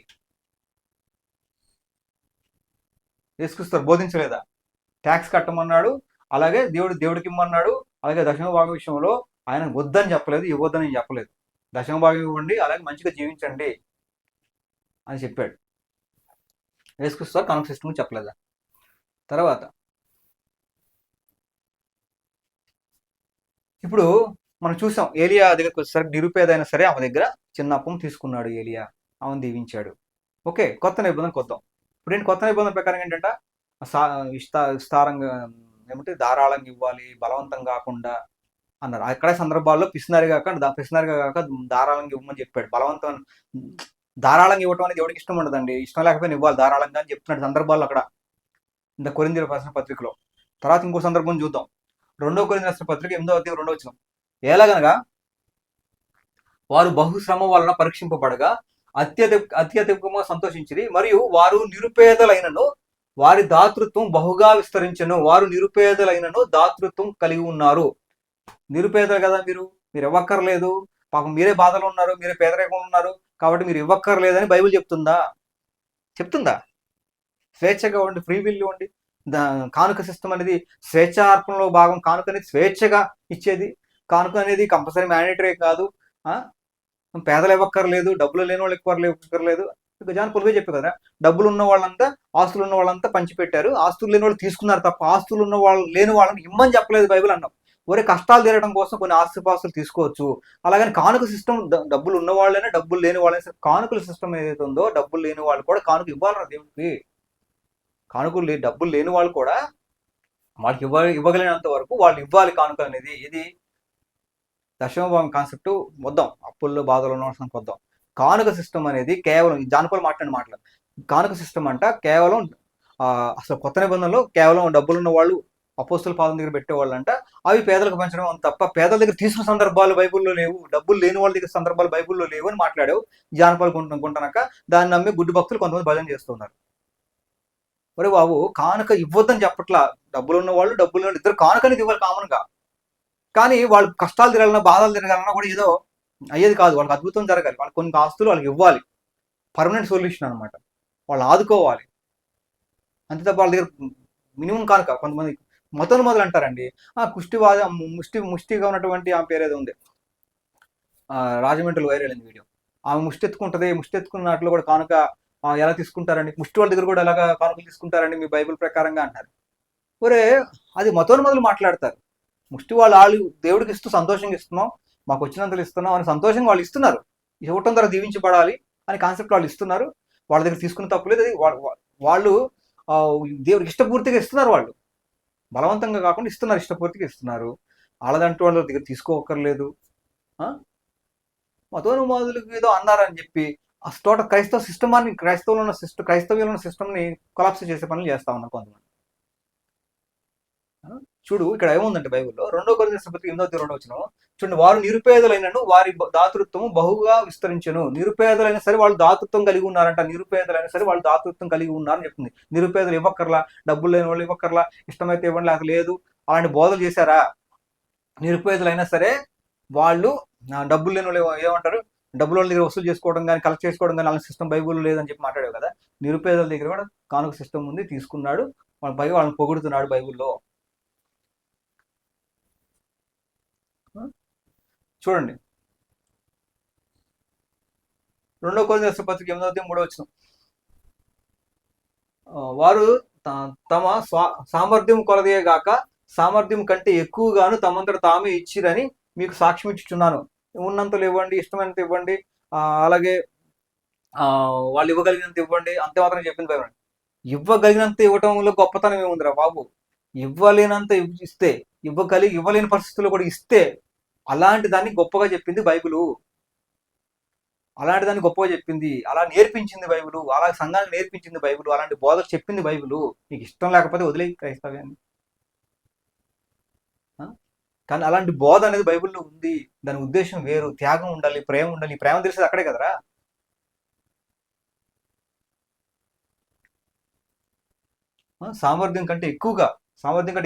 యేసుక్రీస్తు బోధించలేదా? ట్యాక్స్ కట్టమన్నాడు, అలాగే దేవుడికి ఇమ్మన్నాడు, అలాగే దశమ భాగం విషయంలో ఆయన వద్దని చెప్పలేదు, ఇవ్వద్దని చెప్పలేదు. దశమ భాగం ఇవ్వండి, అలాగే మంచిగా జీవించండి అని చెప్పాడు. యేసుక్రీస్తు కానుక సిస్టమ్ చెప్పలేదా? తర్వాత ఇప్పుడు మనం చూసాం ఏలియా దగ్గరికి వచ్చేసరికి నిరుపేద అయినా సరే ఆమె దగ్గర చిన్న అప్పం తీసుకున్నాడు ఏలియా, ఆమెను దీవించాడు. ఓకే, కొత్త నిబంధనకు వద్దాం. ఇప్పుడు ఏంటి కొత్త నిబంధన ప్రకారం ఏంటంటే సా విస్తారంగా ఏమంటే ధారాళంగా ఇవ్వాలి, బలవంతం కాకుండా అన్నారు. అక్కడే సందర్భాల్లో పిసినారిగా కాక ధారాళంగా ఇవ్వమని చెప్పాడు. బలవంతం ధారాళంగా ఇవ్వటం అనేది ఎవరికి ఇష్టం ఉండదండి. ఇష్టం లేకపోయినా ఇవ్వాలి ధారాళంగా అని చెప్తున్నాడు సందర్భాల్లో అక్కడ ఇంత కొరింథీయులకు రాసిన పత్రికలో. తర్వాత ఇంకో సందర్భం చూద్దాం. 2 కొరింథీయులకు రాసిన పత్రిక 8వ అధ్యాయం 2వ వచనం. ఎలాగనగా వారు బహుశ్రమ వలన పరీక్షింపబడగా అత్యధికముగా సంతోషించిరి, మరియు వారు నిరుపేదలైనను వారి దాతృత్వం బహుగా విస్తరించెను. వారు నిరుపేదలైనను దాతృత్వం కలిగి ఉన్నారు. నిరుపేదలు కదా మీరు ఇవ్వక్కర్లేదు, పాపం మీరే బాధలో ఉన్నారు, మీరే పేదరికంలో ఉన్నారు కాబట్టి మీరు ఇవ్వక్కర్లేదని బైబిల్ చెప్తుందా? స్వేచ్ఛగా ఉండి, ఫ్రీ విల్ ఉండి, కానుక సిస్టమ్ అనేది స్వేచ్ఛార్పణలో భాగం. కానుక అనేది స్వేచ్ఛగా ఇచ్చేది. కానుక అనేది కంపల్సరీ మ్యాండేటరీ కాదు. పేదలు ఇవ్వక్కర్లేదు, డబ్బులు లేని వాళ్ళు ఇవ్వక్కర్లేదు. జాన్ పొలివే చెప్పారు కదా, డబ్బులు ఉన్న వాళ్ళంతా, ఆస్తులు ఉన్న వాళ్ళంతా పంచిపెట్టారు, ఆస్తులు లేని వాళ్ళు తీసుకున్నారు తప్ప ఆస్తులు ఉన్న వాళ్ళు లేని వాళ్ళని ఇమ్మని చెప్పలేదు బైబిల్ అన్నాం. ఒరే కష్టాలు తీరడం కోసం కొన్ని ఆస్తిపాస్తులు తీసుకోవచ్చు. అలాగని కానుక సిస్టమ్ డబ్బులు ఉన్న వాళ్ళైనా డబ్బులు లేని వాళ్ళైనా కానుకల సిస్టమ్ ఏదైతే ఉందో డబ్బులు లేని వాళ్ళు కూడా కానుక ఇవ్వాలరా దేవుడికి. కానుకలు డబ్బులు లేని వాళ్ళు కూడా వాళ్ళకి ఇవ్వగలిగినంత వరకు వాళ్ళు ఇవ్వాలి కానుక అనేది. ఇది దశమభాగం కాన్సెప్ట్ వద్దాం, అప్పుల్లో బాధలు ఉన్న వద్దాం. కానుక సిస్టమ్ అనేది కేవలం జానపదాలు మాట్లాడిన మాటలు. కానుక సిస్టమ్ అంట కేవలం అసలు కొత్త నిబంధనలో కేవలం డబ్బులున్న వాళ్ళు అపోస్తుల పాదం దగ్గర పెట్టేవాళ్ళు అంట, అవి పేదలకు పంచడం తప్ప పేదల దగ్గర తీసుకున్న సందర్భాలు బైబుల్లో లేవు, డబ్బులు లేని వాళ్ళ దగ్గర సందర్భాలు బైబుల్లో లేవు అని మాట్లాడావు. జానపదాలు కొంటున్నాక దాన్ని నమ్మి గుడ్డు భక్తులు కొంతమంది భజన చేస్తున్నారు. ఒరే బాబు, కానుక ఇవ్వద్దని చెప్పట్లా. డబ్బులు ఉన్న వాళ్ళు డబ్బులు ఉన్న ఇద్దరు కానుకని ఇవ్వాలి కామన్గా. కానీ వాళ్ళు కష్టాలు తిరగాలన్నా బాధలు తిరగాలన్నా కూడా ఏదో అయ్యేది కాదు. వాళ్ళకి అద్భుతం జరగాలి, వాళ్ళకి కొన్ని ఆస్తులు వాళ్ళకి ఇవ్వాలి. పర్మనెంట్ సొల్యూషన్ అనమాట. వాళ్ళు ఆదుకోవాలి అంతే తప్ప వాళ్ళ దగ్గర మినిమం కానుక. కొంతమంది మొదలు అంటారండి, ముష్టిగా ఉన్నటువంటి ఆమె పేరు ఏదో ఉంది, రాజమండ్రిలో వైరల్ అయింది వీడియో. ఆమె ముష్టి ఎత్తుకున్న వాటిలో కూడా కానుక ఎలా తీసుకుంటారండి, ముష్టి వాళ్ళ దగ్గర కూడా ఎలాగా కానుకలు తీసుకుంటారండి మీ బైబిల్ ప్రకారంగా అంటారు. ఒరే అది మొదలు మాట్లాడతారు. ముష్టి వాళ్ళు దేవుడికి ఇస్తూ సంతోషంగా ఇస్తున్నాం, మాకు వచ్చినంతలు ఇస్తున్నాం అని సంతోషంగా వాళ్ళు ఇస్తున్నారు. ఇవ్వటం ద్వారా దీవించబడాలి అని కాన్సెప్ట్ వాళ్ళు ఇస్తున్నారు. వాళ్ళ దగ్గర తీసుకున్న తప్పులేదు. వాళ్ళు దేవుడికి ఇష్టపూర్తిగా ఇస్తున్నారు. వాళ్ళు బలవంతంగా కాకుండా ఇస్తున్నారు, ఇష్టపూర్తిగా ఇస్తున్నారు. వాళ్ళదంటూ వాళ్ళ దగ్గర తీసుకోకర్లేదు. మతోన్మాదులకు ఏదో అన్నారని చెప్పి ఆ టోటల్ క్రైస్తవులు ఉన్న సిస్టమ్ని కొలాప్స్ చేసే పనులు చేస్తా ఉన్నారు కొంతమంది. చూడు ఇక్కడ ఏముందంటే బైబిల్లో 2 కొరింథీయులకు 8వ వచనం చూడండి, వారు నిరుపేదలైనను వారి దాతృత్వము బహుగా విస్తరించెను. నిరుపేదలైనా సరే వాళ్ళు దాతృత్వం కలిగి ఉన్నారంట. నిరుపేదలైనా సరే వాళ్ళు దాతృత్వం కలిగి ఉన్నారని చెప్తుంది. నిరుపేదలు ఇవ్వక్కర్లా, డబ్బులు లేని వాళ్ళు ఇవ్వక్కర్లా, ఇష్టమైతే ఇవ్వండి లేక లేదు అలాంటి బోధలు చేశారా? నిరుపేదలైనా సరే వాళ్ళు డబ్బులు లేని వాళ్ళు ఏమంటారు, డబ్బుల వాళ్ళ దగ్గర వసూలు చేసుకోవడం కానీ కలెక్ట్ చేసుకోవడం కానీ అలాంటి సిస్టమ్ బైబుల్ లేదని చెప్పి మాట్లాడావు కదా. నిరుపేదల దగ్గర కూడా కానుక సిస్టమ్ ఉంది, తీసుకున్నాడు, వాళ్ళని పొగుడుతున్నాడు బైబుల్లో. చూడండి 2 కొరింథీయులకు పత్రిక 8వ అధ్యాయం 3వ వచనం, వారు తమ సామర్థ్యం కొలదే గాక సామర్థ్యం కంటే ఎక్కువగాను తమంతట తామే ఇచ్చిరని మీకు సాక్ష్యం ఇచ్చుచున్నాను. ఉన్నంతలో ఇవ్వండి, ఇష్టమైనంత ఇవ్వండి, అలాగే వాళ్ళు ఇవ్వగలిగినంత ఇవ్వండి, అంతే మాత్రం చెప్పింది బైబిల్. ఇవ్వగలిగినంత ఇవ్వటంలో గొప్పతనం ఏముందిరా బాబు? ఇవ్వలేనంత ఇస్తే, ఇవ్వలేని పరిస్థితుల్లో కూడా ఇస్తే అలాంటి దాన్ని గొప్పగా చెప్పింది బైబిలు. అలా నేర్పించింది బైబిలు, అలా సంఘానికి నేర్పించింది బైబిలు, అలాంటి బోధలు చెప్పింది బైబిలు. నీకు ఇష్టం లేకపోతే వదిలేయి క్రైస్తవ్యాన్ని. కానీ అలాంటి బోధ అనేది బైబిల్లో ఉంది. దాని ఉద్దేశం వేరు, త్యాగం ఉండాలి, ప్రేమ ఉండాలి. ప్రేమ తెలిసేది అక్కడే కదరా. సామర్థ్యం కంటే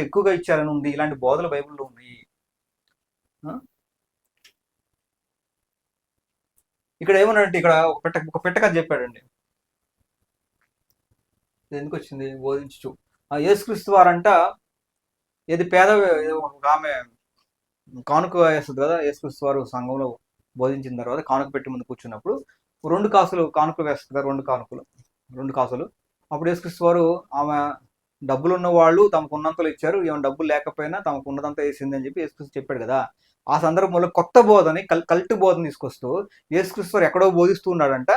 ఎక్కువగా ఇచ్చారని ఉంది. ఇలాంటి బోధలు బైబిల్లో ఉన్నాయి. ఇక్కడ ఏమన్నాడంటే, ఇక్కడ ఒక పెట్ట కథ చెప్పాడండి. ఎందుకు వచ్చింది బోధించు. యేసుక్రీస్తు వారంట ఏది పేద ఆమె కానుక వేస్తుంది కదా. యేసుక్రీస్తు వారు సంఘంలో బోధించిన తర్వాత కానుక పెట్టి ముందు కూర్చున్నప్పుడు 2 కాసులు కానుకలు వేస్తుంది కదా, 2 కాసులు. అప్పుడు యేసుక్రీస్తు వారు ఆమె డబ్బులున్న వాళ్ళు తమకు ఉన్నంతలో ఇచ్చారు, ఏమైనా డబ్బులు లేకపోయినా తమకు ఉన్నదంతా వేసింది అని చెప్పి యేసుక్రీస్తు చెప్పాడు కదా. ఆ సందర్భంలో కొత్త బోధని కల్ట్ బోధన తీసుకొస్తూ యేసుక్రీస్తు వారు ఎక్కడో బోధిస్తూ ఉన్నాడంట,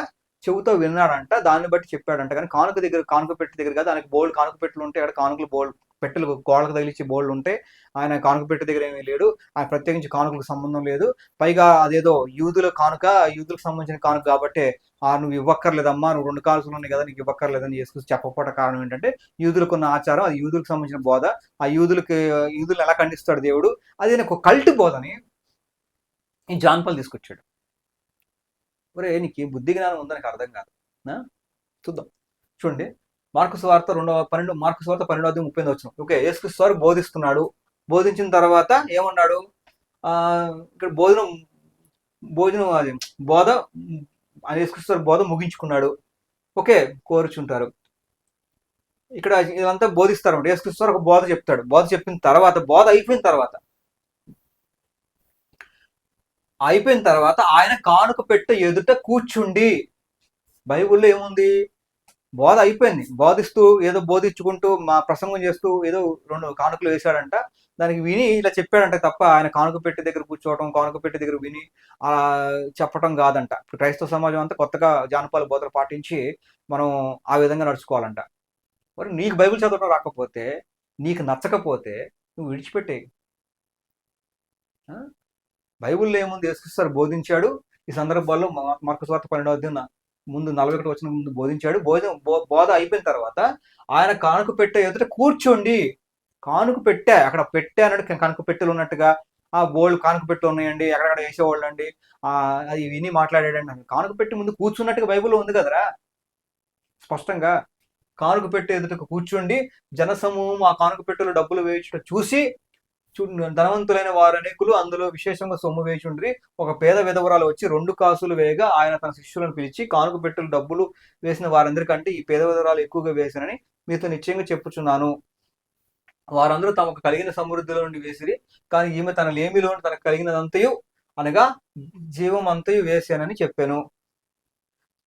చెవుతో విన్నాడంట, దాన్ని బట్టి చెప్పాడంట. కానీ కానుక పెట్టి దగ్గర కదా, ఆయనకి బోల్డ్ కానుక పెట్టెలు ఉంటాయి, అక్కడ కానుకలు బోల్డ్ పెట్టెలు గోడకు తగిలించి బోల్డ్ ఉంటాయి. ఆయన కానుక పెట్టి దగ్గర ఏమీ లేడు, ఆయన ప్రత్యేకించి కానుకలకు సంబంధం లేదు. పైగా అదేదో యూదుల కానుక, యూదులకు సంబంధించిన కానుక కాబట్టి నువ్వు ఇవ్వక్కర్లేదమ్మా, నువ్వు 2 కాసులు ఉన్నాయి కదా, నీకు ఇవ్వక్కర్లేదని యేసుక్రీస్తు చెప్పకపోవడం కారణం ఏంటంటే యూదులకు ఉన్న ఆచారం, అది యూదులకు సంబంధించిన బోధ. ఆ యూదులను ఎలా ఖండిస్తాడు దేవుడు, అది ఒక కల్ట్ బోధని ఈ జాన్ పాల్ తీసుకొచ్చాడు. ఒరే నీకు బుద్ధి జ్ఞానం ఉందని నాకు అర్థం కాదు. చూద్దాం, చూడండి. మార్కు సువార్త 12:38. ఓకే, యేసుక్రీస్తు వారు బోధిస్తున్నాడు. బోధించిన తర్వాత ఏమన్నాడు, ఇక్కడ భోజనం అది బోధ, యేసుక్రీస్తు వారు బోధ ముగించుకున్నాడు. ఓకే, కోరుచుంటారు. ఇక్కడ ఇదంతా బోధిస్తారు. యేసుక్రీస్తు వారు ఒక బోధ చెప్తాడు. బోధ చెప్పిన తర్వాత, బోధ అయిపోయిన తర్వాత ఆయన కానుక పెట్టె ఎదుట కూర్చుండి. బైబిల్లో ఏముంది, బోధ అయిపోయింది, బోధిస్తూ ఏదో బోధించుకుంటూ మా ప్రసంగం చేస్తూ ఏదో 2 కానుకలు వేశాడంట, దానికి విని ఇలా చెప్పాడంట తప్ప ఆయన కానుక పెట్టి దగ్గర కూర్చోవటం, కానుక పెట్టి దగ్గర విని చెప్పటం కాదంట. ఇప్పుడు క్రైస్తవ సమాజం అంతా కొత్తగా జానపాల బోధలు పాటించి మనం ఆ విధంగా నడుచుకోవాలంట. మరి నీకు బైబిల్ చదవడం రాకపోతే, నీకు నచ్చకపోతే నువ్వు విడిచిపెట్టే. బైబిల్లో ఏముంది, యేసుక్రీస్తు బోధించాడు. ఈ సందర్భాల్లో మార్కు సువార్త 12వ ముందు 41 వచనం ముందు బోధించాడు. బోధ అయిపోయిన తర్వాత ఆయన కానుక పెట్టె ఎదుట కూర్చోండి. కానుక పెట్టె, అక్కడ పెట్టె అన్నాడు, కనుక పెట్టెలు ఉన్నట్టుగా బోల్డ్ కానుక పెట్టెలు ఉన్నాయండి, ఎక్కడెక్కడ వేసేవాళ్ళు అండి, అది విని మాట్లాడాడండి. కానుక పెట్టి ముందు కూర్చున్నట్టుగా బైబిల్లో ఉంది కదరా స్పష్టంగా. కానుక పెట్టె ఎదుటకు కూర్చోండి, జనసమూహం ఆ కానుక పెట్టెలు డబ్బులు వేయించడం చూసి ధనవంతులైన వారు అనేకులు అందులో విశేషంగా సొమ్ము వేయుచుండ్రి. ఒక పేద విధవరాలు వచ్చి 2 కాసులు వేయగా ఆయన తన శిష్యులను పిలిచి, కానుక పెట్టెలు డబ్బులు వేసిన వారందరికంటే ఈ పేద విధవరాలు ఎక్కువగా వేసినని మీతో నిశ్చయంగా చెప్పుచున్నాను. వారందరూ తమకు కలిగిన సమృద్ధిలో నుండి వేసిరి, కానీ ఈమె తన లేమిలో తనకు కలిగినదంతయు అనగా జీవం అంతయు వేసానని చెప్పాను.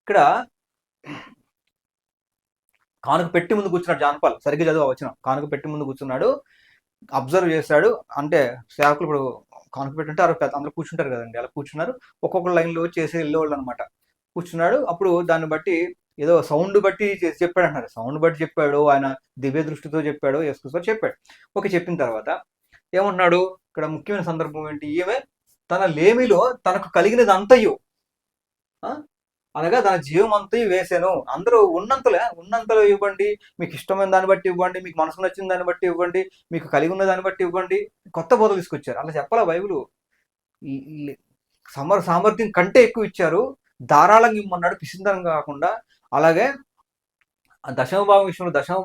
ఇక్కడ కానుక పెట్టి ముందు కూర్చున్నాడు జానపాల్, సరిగ్గా చదువు వచ్చిన. కానుక పెట్టి ముందు కూర్చున్నాడు, అబ్జర్వ్ చేశాడు. అంటే సేవకులు ఇప్పుడు కానుక పెట్టుంటే అందరూ కూర్చుంటారు కదండి, అలా కూర్చున్నారు. ఒక్కొక్క లైన్లో చేసి వెళ్ళేవాళ్ళు అనమాట. కూర్చున్నాడు. అప్పుడు దాన్ని బట్టి ఏదో సౌండ్ బట్టి చెప్పాడు అంటారు, సౌండ్ బట్టి చెప్పాడు, ఆయన దివ్య దృష్టితో చెప్పాడు, యేసుక్రీస్తు చెప్పాడు. ఓకే, చెప్పిన తర్వాత ఏమంటున్నాడు, ఇక్కడ ముఖ్యమైన సందర్భం ఏంటి, ఈమె తన లేమిలో తనకు కలిగినది అంతయు అనగా తన జీవం అంతయు వేసాను. అందరూ ఉన్నంతలో ఇవ్వండి, మీకు ఇష్టమైన దాన్ని బట్టి ఇవ్వండి, మీకు మనసు నచ్చిన దాన్ని బట్టి ఇవ్వండి, మీకు కలిగి ఉన్న దాన్ని బట్టి ఇవ్వండి. కొత్త బోధలు తీసుకొచ్చారు. అలా చెప్పాలా బైబిల్? సామర్థ్యం కంటే ఎక్కువ ఇచ్చారు, ధారాళంగా ఇమ్మన్నాడు, పిసిందనం కాకుండా. అలాగే దశమ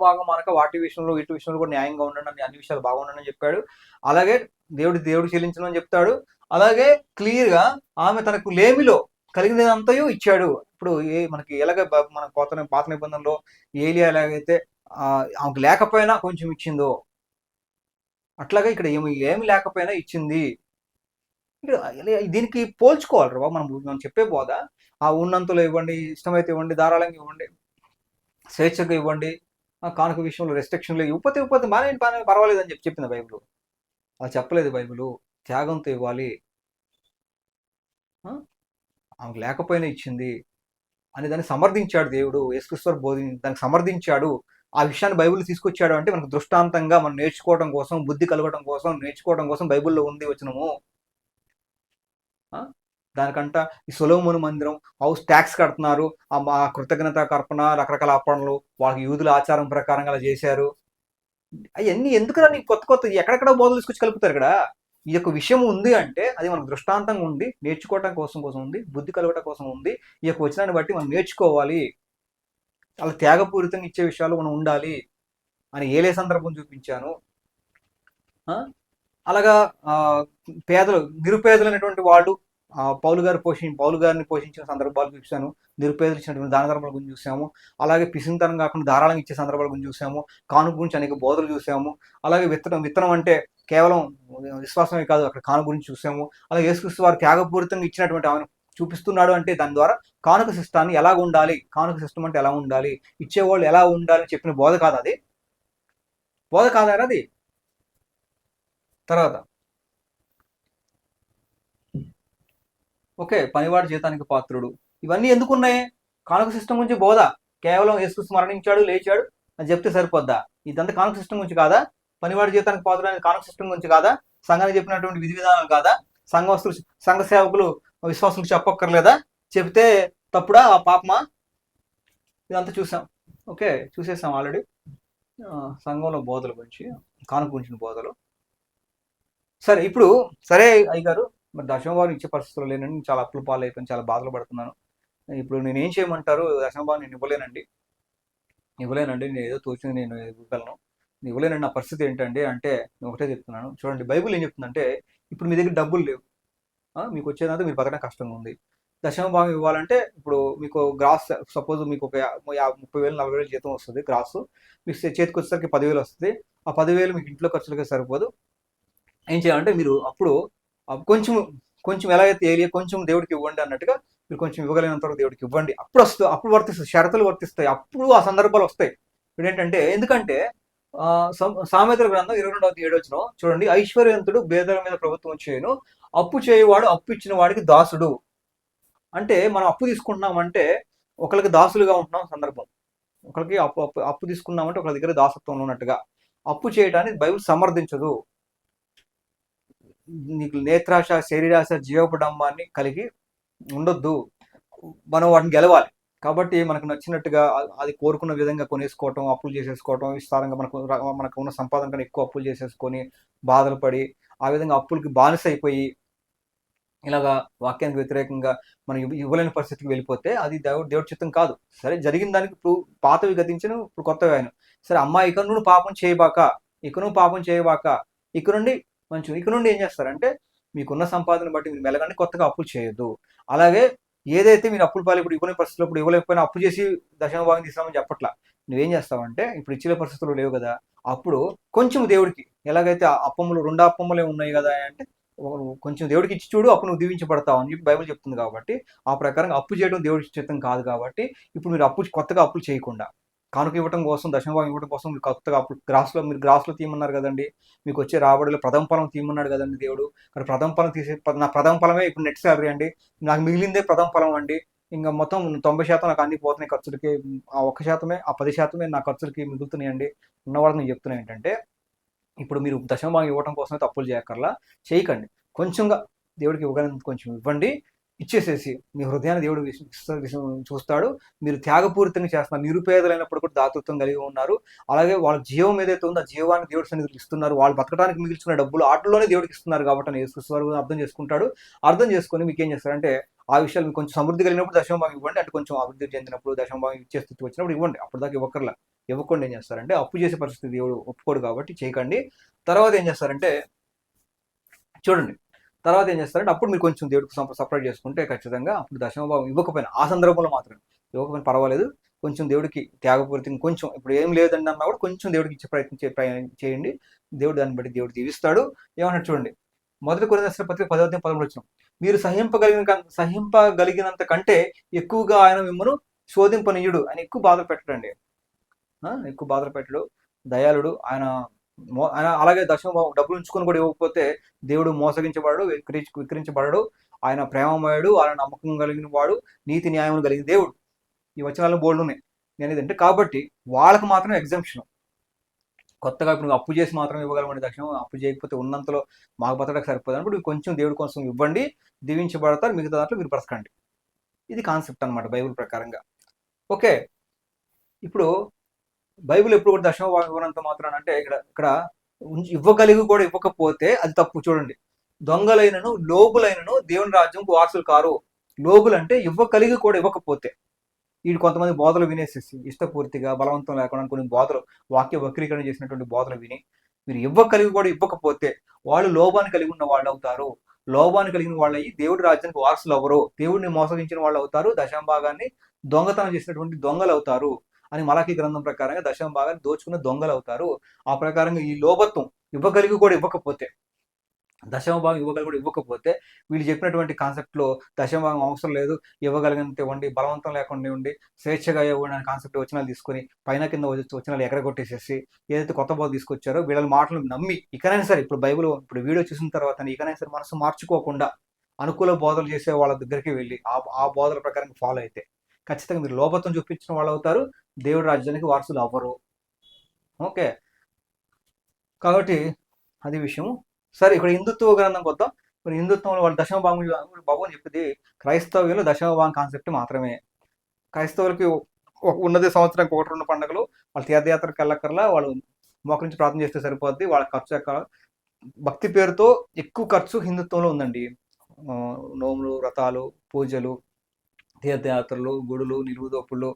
భాగం అనక వాటి విషయంలో వీటి విషయంలో కూడా న్యాయంగా ఉండండి, అన్ని విషయాలు బాగుండండి అని చెప్పాడు. అలాగే దేవుడు చెల్లించడం చెప్పాడు. అలాగే క్లియర్గా ఆమె తనకు లేమిలో కలిగినదంతయు ఇచ్చాడు. ఇప్పుడు మనకి ఎలాగ మన పాత నిబంధనలో ఏలియా ఎలాగైతే ఆమెకు లేకపోయినా కొంచెం ఇచ్చిందో, అట్లాగే ఇక్కడ ఏమి లేకపోయినా ఇచ్చింది. దీనికి పోల్చుకోవాలి బాబు మనం చెప్పే బోధ. ఉన్నంతలో ఇవ్వండి, ఇష్టమైతే ఇవ్వండి, ధారాళంగా ఇవ్వండి, స్వేచ్ఛగా ఇవ్వండి, కానుక విషయంలో రెస్ట్రిక్షన్లు ఇవ్వకపోతే బాగానే పర్వాలేదు అని చెప్పింది బైబిల్. అలా చెప్పలేదు బైబిల్. త్యాగంతో ఇవ్వాలి, ఆమెకు లేకపోయినా ఇచ్చింది అని దాన్ని సమర్థించాడు దేవుడు. యేసుక్రీస్తు దానికి సమర్థించాడు. ఆ విషయాన్ని బైబిల్ తీసుకొచ్చాడు అంటే మనకు దృష్టాంతంగా మనం నేర్చుకోవడం కోసం, బుద్ధి కలగడం కోసం, నేర్చుకోవడం కోసం బైబిల్లో ఉంది వచనము. దానికంట ఈ సొలొమోను మందిరం హౌస్ ట్యాక్స్ కడుతున్నారు, ఆ కృతజ్ఞత కర్పణ, రకరకాల అర్పణలు వాళ్ళకి యూదుల ఆచారం ప్రకారంగా అలా చేశారు. అవన్నీ ఎందుకురా నీకు కొత్త ఎక్కడెక్కడ బోధలు తీసుకొచ్చి కలుపుతారు. ఇక్కడ ఈ యొక్క విషయం ఉంది అంటే అది మనకు దృష్టాంతంగా ఉంది, నేర్చుకోవటం కోసం ఉంది, బుద్ధి కలగటం కోసం ఉంది. ఈ యొక్క వచనాన్ని బట్టి మనం నేర్చుకోవాలి, అలా త్యాగపూరితంగా ఇచ్చే విషయాలు మనం ఉండాలి అని ఏలే సందర్భం చూపించాను. అలాగా నిరుపేదలు అనేటువంటి వాళ్ళు పౌలు గారిని పోషించిన సందర్భాలు చూసాను. నిరుపేదలు ఇచ్చినటువంటి దాన ధర్మాల గురించి చూసాము. అలాగే పిసింతనం కాకుండా ధారాళంగా ఇచ్చే సందర్భాల గురించి చూసాము. కానుక గురించి అనేక బోధలు చూసాము. అలాగే విత్తనం అంటే కేవలం విశ్వాసమే కాదు, అక్కడ కానుక గురించి చూసాము. అలాగే యేసుక్రీస్తు వారు త్యాగపూరితంగా ఇచ్చినటువంటి ఆమెను చూపిస్తున్నాడు అంటే దాని ద్వారా కానుక సిస్టాన్ని ఎలా ఉండాలి, కానుక సిస్టమ్ అంటే ఎలా ఉండాలి, ఇచ్చేవాళ్ళు ఎలా ఉండాలి చెప్పిన బోధ కాదు అది. బోధ కాదా అది? తర్వాత ఓకే, పనివాడి జీతానికి పాత్రుడు, ఇవన్నీ ఎందుకున్నాయి? కానుక సిస్టమ్ గురించి బోధ. కేవలం యేసుక్రీస్తు మరణించాడు లేచాడు అని చెప్తే సరిపోద్దా? ఇదంతా కానుక సిస్టమ్ గురించి కాదా? పనివాడి జీతానికి పాత్రుడు అనేది కానుక సిస్టమ్ గురించి కాదా? సంఘానికి చెప్పినటువంటి విధి విధానాలు కాదా? సంఘవస్తులు, సంఘ సేవకులు, విశ్వాసులకు చెప్పక్కర్లేదా? చెప్తే తప్పుడా, ఆ పాపమా? ఇదంతా చూసాం. ఓకే, చూసేసాం ఆల్రెడీ. సంఘంలో బోధల గురించి, కానుక గురించిన బోధలు. సరే, ఇప్పుడు సరే అయ్యగారు, మరి దశమభాగం ఇచ్చే పరిస్థితులు లేనండి, చాలా అప్పుల పాలు అయిపోయింది, చాలా బాధలు పడుతున్నాను. ఇప్పుడు నేను ఏం చేయమంటారు? దశమభాగం నేను ఇవ్వలేనండి, నేను ఏదో తోచింది నేను ఇవ్వగలను, ఇవ్వలేనండి, నా పరిస్థితి ఏంటండి అంటే, నేను ఒకటే చెప్తున్నాను చూడండి. బైబిల్ ఏం చెప్తుందంటే, ఇప్పుడు మీ దగ్గర డబ్బులు లేవు, మీకు వచ్చేదంతా మీరు బతకడం కష్టంగా ఉంది. దశమభాగం ఇవ్వాలంటే ఇప్పుడు మీకు గ్రాస్, సపోజ్ మీకు ఒక 30,000 40,000 జీతం వస్తుంది గ్రాస్, మీకు చేతికి వచ్చేసరికి 10,000 వస్తుంది. ఆ 10,000 మీకు ఇంట్లో ఖర్చులకే సరిపోదు. ఏం చేయాలంటే మీరు అప్పుడు కొంచెం కొంచెం ఎలా అయితే ఏరియా కొంచెం దేవుడికి ఇవ్వండి అన్నట్టుగా, మీరు కొంచెం ఇవ్వగలిగినంత వరకు దేవుడికి ఇవ్వండి. అప్పుడు వస్తుంది, అప్పుడు వర్తిస్తుంది, షరతులు వర్తిస్తాయి, అప్పుడు ఆ సందర్భాలు వస్తాయి. ఇప్పుడు ఏంటంటే, ఎందుకంటే సామెతల గ్రంథం 22:7 చూడండి, ఐశ్వర్యవంతుడు పేదల మీద ప్రభుత్వం చేయను, అప్పు చేయవాడు అప్పు ఇచ్చిన వాడికి దాసుడు. అంటే మనం అప్పు తీసుకుంటున్నామంటే ఒకరికి దాసులుగా ఉంటున్నాం సందర్భం. ఒకరికి అప్పు అప్పు అప్పు తీసుకున్నామంటే ఒకరి దగ్గర దాసత్వంలో ఉన్నట్టుగా. అప్పు చేయడానికి బైబిల్ సమర్థించదు. నీకు నేత్రాశ, శరీరాశ, జీవపడంబాన్ని కలిగి ఉండొద్దు. మనం వాటిని గెలవాలి. కాబట్టి మనకు నచ్చినట్టుగా అది కోరుకున్న విధంగా కొనేసుకోవటం, అప్పులు చేసేసుకోవటం, విస్తారంగా మనకు ఉన్న సంపాదన కన్నా ఎక్కువ అప్పులు చేసేసుకొని బాధలు పడి, ఆ విధంగా అప్పులకి బానిస అయిపోయి ఇలాగా వాక్యానికి వ్యతిరేకంగా మనం ఇవ్వలేని పరిస్థితికి వెళ్ళిపోతే అది దేవుడి చిత్తం కాదు. సరే, జరిగిన దానికి ఇప్పుడు పాతవి గతించను, ఇప్పుడు కొత్తవి ఆయన. సరే అమ్మా, ఇక నువ్వు పాపం చేయబాక, ఇక నువ్వు పాపం చేయబాక, ఇక నుండి ఇక నుండి ఏం చేస్తారంటే, మీకున్న సంపాదన బట్టి మీరు మెలగండి, కొత్తగా అప్పులు చేయొద్దు. అలాగే ఏదైతే మీరు అప్పులు పాలు ఇప్పుడు ఇవ్వని పరిస్థితులు, ఇప్పుడు ఇవ్వలేకపోయినా అప్పు చేసి దశమ భాగం తీసామని చెప్పట్లా. నువ్వేం చేస్తావంటే, ఇప్పుడు ఇచ్చే పరిస్థితులు లేవు కదా, అప్పుడు కొంచెం దేవుడికి, ఎలాగైతే అప్పములు 2 అప్పములే ఉన్నాయి కదా అంటే, కొంచెం దేవుడికి ఇచ్చి చూడు, అప్పుడు నువ్వు దీవించబడతావు అని చెప్పి బైబిల్ చెప్తుంది. కాబట్టి ఆ ప్రకారంగా అప్పు చేయడం దేవుడికి చిత్తం కాదు. కాబట్టి ఇప్పుడు మీరు కొత్తగా అప్పులు చేయకుండా, కానుక ఇవ్వడం కోసం, దశమభాగం ఇవ్వడం కోసం మీరు కొత్తగా అప్పులు మీరు గ్రాస్లో తీయమన్నారు కదండి, మీకు వచ్చే రాబడిలో ప్రథమ ఫలం తీయమన్నాడు కదండి దేవుడు. కానీ ప్రథమ ఫలం నా ప్రథమ ఫలమే ఇప్పుడు నెట్ శాలరీ అండి, నాకు మిగిలిందే ప్రథమ ఫలం అండి, ఇంకా మొత్తం 90% నాకు అన్ని పోతున్నాయి ఖర్చులకి, ఆ 1%, ఆ 10% నా ఖర్చులకి మిగులుతున్నాయండి. ఉన్నవాళ్ళకి నేను చెప్తున్నా ఏంటంటే, ఇప్పుడు మీరు దశమభాగం ఇవ్వడం కోసం అయితే అప్పులు చేయక్కర్లా, చేయకండి. కొంచెంగా దేవుడికి ఇవ్వగలిగినంత కొంచెం ఇవ్వండి. ఇచ్చేసేసి మీ హృదయాన్ని దేవుడు చూస్తాడు. మీరు త్యాగపూరితంగా చేస్తున్నారు, నిరుపేదలైనప్పుడు కూడా దాతృత్వం కలిగి ఉన్నారు. అలాగే వాళ్ళ జీవం ఏదైతే ఉందో ఆ జీవాన్ని దేవుడి సన్నిధికి ఇస్తున్నారు. వాళ్ళు బతకడానికి మిగిల్చుకునే డబ్బులు ఆటల్లోనే దేవుడికి ఇస్తున్నారు. కాబట్టి అని యేసుక్రీస్తు వారు అర్థం చేసుకుంటాడు. అర్థం చేసుకొని మీకు ఏం చేస్తారంటే, ఆ విషయాలు మీకు కొంచెం సమృద్ధి కలిగినప్పుడు దశమభాగం ఇవ్వండి. అంటే కొంచెం అభివృద్ధి చెందినప్పుడు దశమభాగం ఇచ్చే స్థితి వచ్చినప్పుడు ఇవ్వండి. అప్పుడు దాకా ఇవ్వకర్లా. ఇవ్వకుండా ఏం చేస్తారంటే, అప్పు చేసే పరిస్థితి దేవుడు ఒప్పుకోడు కాబట్టి చేయకండి. తర్వాత ఏం చేస్తారంటే చూడండి, తర్వాత ఏం చేస్తారంటే అప్పుడు మీరు కొంచెం దేవుడికి సపరేట్ చేసుకుంటే ఖచ్చితంగా అప్పుడు దశమభాగం ఇవ్వకపోయినా, ఆ సందర్భంలో మాత్రమే ఇవ్వకపోయినా పర్వాలేదు, కొంచెం దేవుడికి త్యాగపూరితంగా కొంచెం, ఇప్పుడు ఏం లేదండి అన్నా కూడా కొంచెం దేవుడికి ఇచ్చే ప్రయత్నం చేయండి. దేవుడు దాన్ని బట్టి దేవుడు దీవిస్తాడు. ఏమన్నా చూడండి, 1 కొరింథీయుల పత్రిక 10:13 మీరు సహింపగలిగినంత కంటే ఎక్కువగా ఆయన మిమ్మల్ని శోధింపనీయుడు. ఆయన ఎక్కువ బాధలు పెట్టడండి, ఎక్కువ బాధలు పెట్టడు, దయాళుడు ఆయన. అలాగే దశమభాగం డబ్బులు ఉంచుకొని కూడా ఇవ్వకపోతే దేవుడు మోసగించబడడు, విక్రించబడడు. ఆయన ప్రేమమయుడు, ఆయన నమ్మకం కలిగిన వాడు, నీతి న్యాయం కలిగిన దేవుడు. ఈ వచనాలు బోల్డ్ ఉన్నాయి. నేను ఇదంటే కాబట్టి వాళ్ళకి మాత్రం ఎగ్జంప్షన్. కొత్తగా ఇప్పుడు అప్పు చేసి మాత్రం ఇవ్వగలమండి దక్షిణం, అప్పు చేయకపోతే ఉన్నంతలో మాకు బతకడానికి సరిపోదు అన్నప్పుడు కొంచెం దేవుడి కోసం ఇవ్వండి, దీవించబడతారు, మిగతా దాంట్లో మీరు బ్రతకండి. ఇది కాన్సెప్ట్ అనమాట బైబిల్ ప్రకారంగా. ఓకే, ఇప్పుడు బైబిల్ ఎప్పుడు కూడా దశమభాగం ఇవ్వనంత మాత్రాన అంటే ఇక్కడ ఇవ్వగలిగి కూడా ఇవ్వకపోతే అది తప్పు. చూడండి, దొంగలైనను లోబులైనను దేవుని రాజ్యంకు వారసులు కారు. లోబులు అంటే ఇవ్వగలిగి కూడా ఇవ్వకపోతే. వీడు కొంతమంది బోధలు వినేసేసి ఇష్టపూర్తిగా బలవంతం లేకుండా కొన్ని బోధలు, వాక్య వక్రీకరణ చేసినటువంటి బోధలు విని మీరు ఇవ్వగలిగి కూడా ఇవ్వకపోతే వాళ్ళు లోబాన్ని కలిగి ఉన్న వాళ్ళు అవుతారు. లోబాన్ని కలిగిన వాళ్ళు అయ్యి దేవుడి రాజ్యానికి వారసులు అవ్వరు, దేవుడిని మోసగించిన వాళ్ళు అవుతారు, దశమభాగాన్ని దొంగతనం చేసినటువంటి దొంగలు అవుతారు అని మలాకీ గ్రంథం ప్రకారంగా దశమభాగాన్ని దోచుకున్న దొంగలు అవుతారు. ఆ ప్రకారంగా ఈ లోబత్వం ఇవ్వగలిగి కూడా ఇవ్వకపోతే దశమ భాగం ఇవ్వగలి కూడా ఇవ్వకపోతే వీళ్ళు చెప్పినటువంటి కాన్సెప్ట్లో దశమ భాగం అవసరం లేదు, ఇవ్వగలిగినంత ఇవ్వండి, బలవంతం లేకుండా ఇవ్వండి, స్వేచ్ఛగా ఇవ్వండి అనే కాన్సెప్ట్ వచనాలు తీసుకొని పైన కింద వచనాలు ఎగరగొట్టేసేసి ఏదైతే కొత్త బోధ తీసుకొచ్చారో వీళ్ళ మాటలు నమ్మి ఇకనైనా సరే ఇప్పుడు బైబిల్ ఇప్పుడు వీడియో చూసిన తర్వాత ఇకనైనా సరే మనసు మార్చుకోకుండా అనుకూల బోధలు చేసే వాళ్ళ దగ్గరికి వెళ్ళి ఆ బోధల ప్రకారం ఫాలో అయితే ఖచ్చితంగా మీరు లోపత్వం చూపించిన వాళ్ళు అవుతారు, దేవుడి రాజ్యానికి వారసులు అవ్వరు. ఓకే, కాబట్టి అది విషయం. సరే, ఇక్కడ హిందుత్వ గ్రంథంకి వద్దాం. మరి హిందుత్వంలో వాళ్ళు దశమ భాగం బాబు అని చెప్పింది క్రైస్తవ్యంలో దశమ భాగం కాన్సెప్ట్ మాత్రమే. క్రైస్తవులకి ఉన్నది సంవత్సరానికి 1-2 పండుగలు, వాళ్ళు తీర్థయాత్రకు వెళ్ళక్కర్లా, వాళ్ళు మోకరించి ప్రార్థన చేస్తే సరిపోద్ది. వాళ్ళ ఖర్చు భక్తి పేరుతో ఎక్కువ ఖర్చు హిందుత్వంలో ఉందండి. నోములు, వ్రతాలు, పూజలు, తీర్థయాత్రలు, గుడులు, నిలువుదోపుళ్ళు,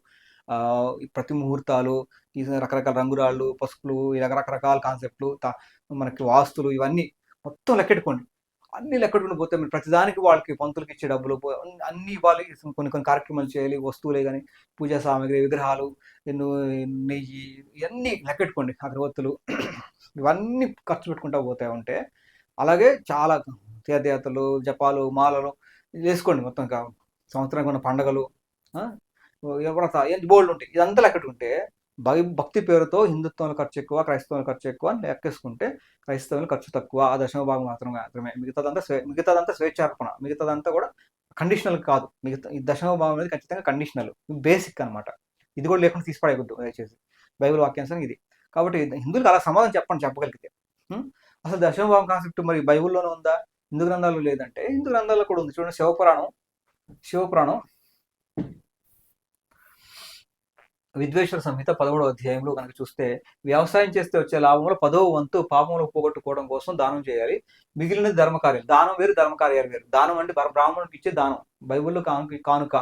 ప్రతి ముహూర్తాలు, ఈ రకరకాల రంగురాళ్ళు, పసుపులు, రకరకాల కాన్సెప్ట్లు, మనకి వాస్తులు, ఇవన్నీ మొత్తం లెక్కెట్టుకోండి. అన్ని లెక్కెట్టుకుని పోతే మీరు ప్రతిదానికి వాళ్ళకి పంతులకి ఇచ్చే డబ్బులు అన్ని ఇవ్వాలి. కొన్ని కార్యక్రమాలు చేయాలి, వస్తువులే కానీ పూజా సామాగ్రి, విగ్రహాలు, నెయ్యి, ఇవన్నీ లెక్కెట్టుకోండి. అగరవత్తులు ఇవన్నీ ఖర్చు పెట్టుకుంటా పోతే ఉంటే అలాగే చాలా తీర్థయాత్రలు, జపాలు, మాలలు వేసుకోండి. మొత్తం సంవత్సరానికి ఉన్న పండుగలు, వ్రత బోల్డ్ ఉంటాయి. ఇదంతా లెక్కెట్టుకుంటే భక్తి పేరుతో హిందుత్వంలో ఖర్చు ఎక్కువ, క్రైస్తవంలో ఖర్చు ఎక్కువ అని లెక్కేసుకుంటే క్రైస్తవంలో ఖర్చు తక్కువ, ఆ దశమ భాగం మాత్రమే. మిగతాదంతా స్వేచ్ఛార్పణ, మిగతాదంతా కూడా కండిషనల్ కాదు. ఈ దశమ భాగం అనేది ఖచ్చితంగా కండిషనల్, బేసిక్ అనమాట. ఇది కూడా లేకుండా తీసిపడేయద్దు దయచేసి, బైబిల్ వాక్యాంశం ఇది. కాబట్టి హిందువులకు అలా సమాధానం చెప్పగలిగితే అసలు దశమ భాగం కాన్సెప్ట్ మరి బైబిల్లోనే ఉందా, హిందూ గ్రంథాల్లో లేదంటే హిందూ గ్రంథాల్లో కూడా ఉంది. చూడండి, శివపురాణం విద్వేశ్వర సంహిత 11వ అధ్యాయంలో కనుక చూస్తే, వ్యవసాయం చేస్తే వచ్చే లాభంలో 10వ వంతు పాపములు పోగొట్టుకోవడం కోసం దానం చేయాలి, మిగిలినది ధర్మకార్యాలు. దానం వేరు, ధర్మకార్యాలు వేరు. దానం అంటే బ్రాహ్మణుడికి ఇచ్చే దానం, బైబిల్లో కానుక.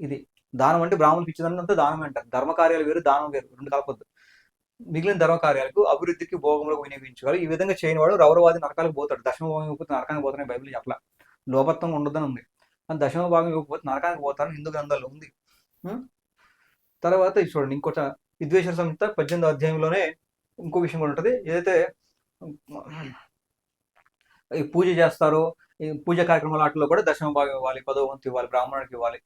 ఇది దానం అంటే బ్రాహ్మణుడికి ఇచ్చేదంతా దానం అంటారు. ధర్మకార్యాలు వేరు, దానం వేరు, రెండు కలపొద్దు. మిగిలిన ధర్మకార్యాలకు, అభివృద్ధికి, భోగములకు వినియోగించుకోవాలి. ఈ విధంగా చేయని వాడు రౌరవాది నరకాలకు పోతాడు. దశమ భాగం ఇవ్వకపోతే నరకానికి పోతారని బైబిల్ చెప్పలా, లోపత్వం ఉండదని ఉంది. దశమ భాగం ఇవ్వకపోతే నరకానికి పోతారని హిందూ గ్రంథాల్లో ఉంది. తర్వాత చూడండి, ఇంకొక విద్వేష సంహిత 18వ అధ్యాయంలోనే ఇంకో విషయం కూడా ఉంటుంది. ఏదైతే ఈ పూజ చేస్తారో, ఈ పూజ కార్యక్రమాల వాటిలో కూడా దశమ భాగం ఇవ్వాలి, 10వ వంతు ఇవ్వాలి, బ్రాహ్మణుడికి ఇవ్వాలి.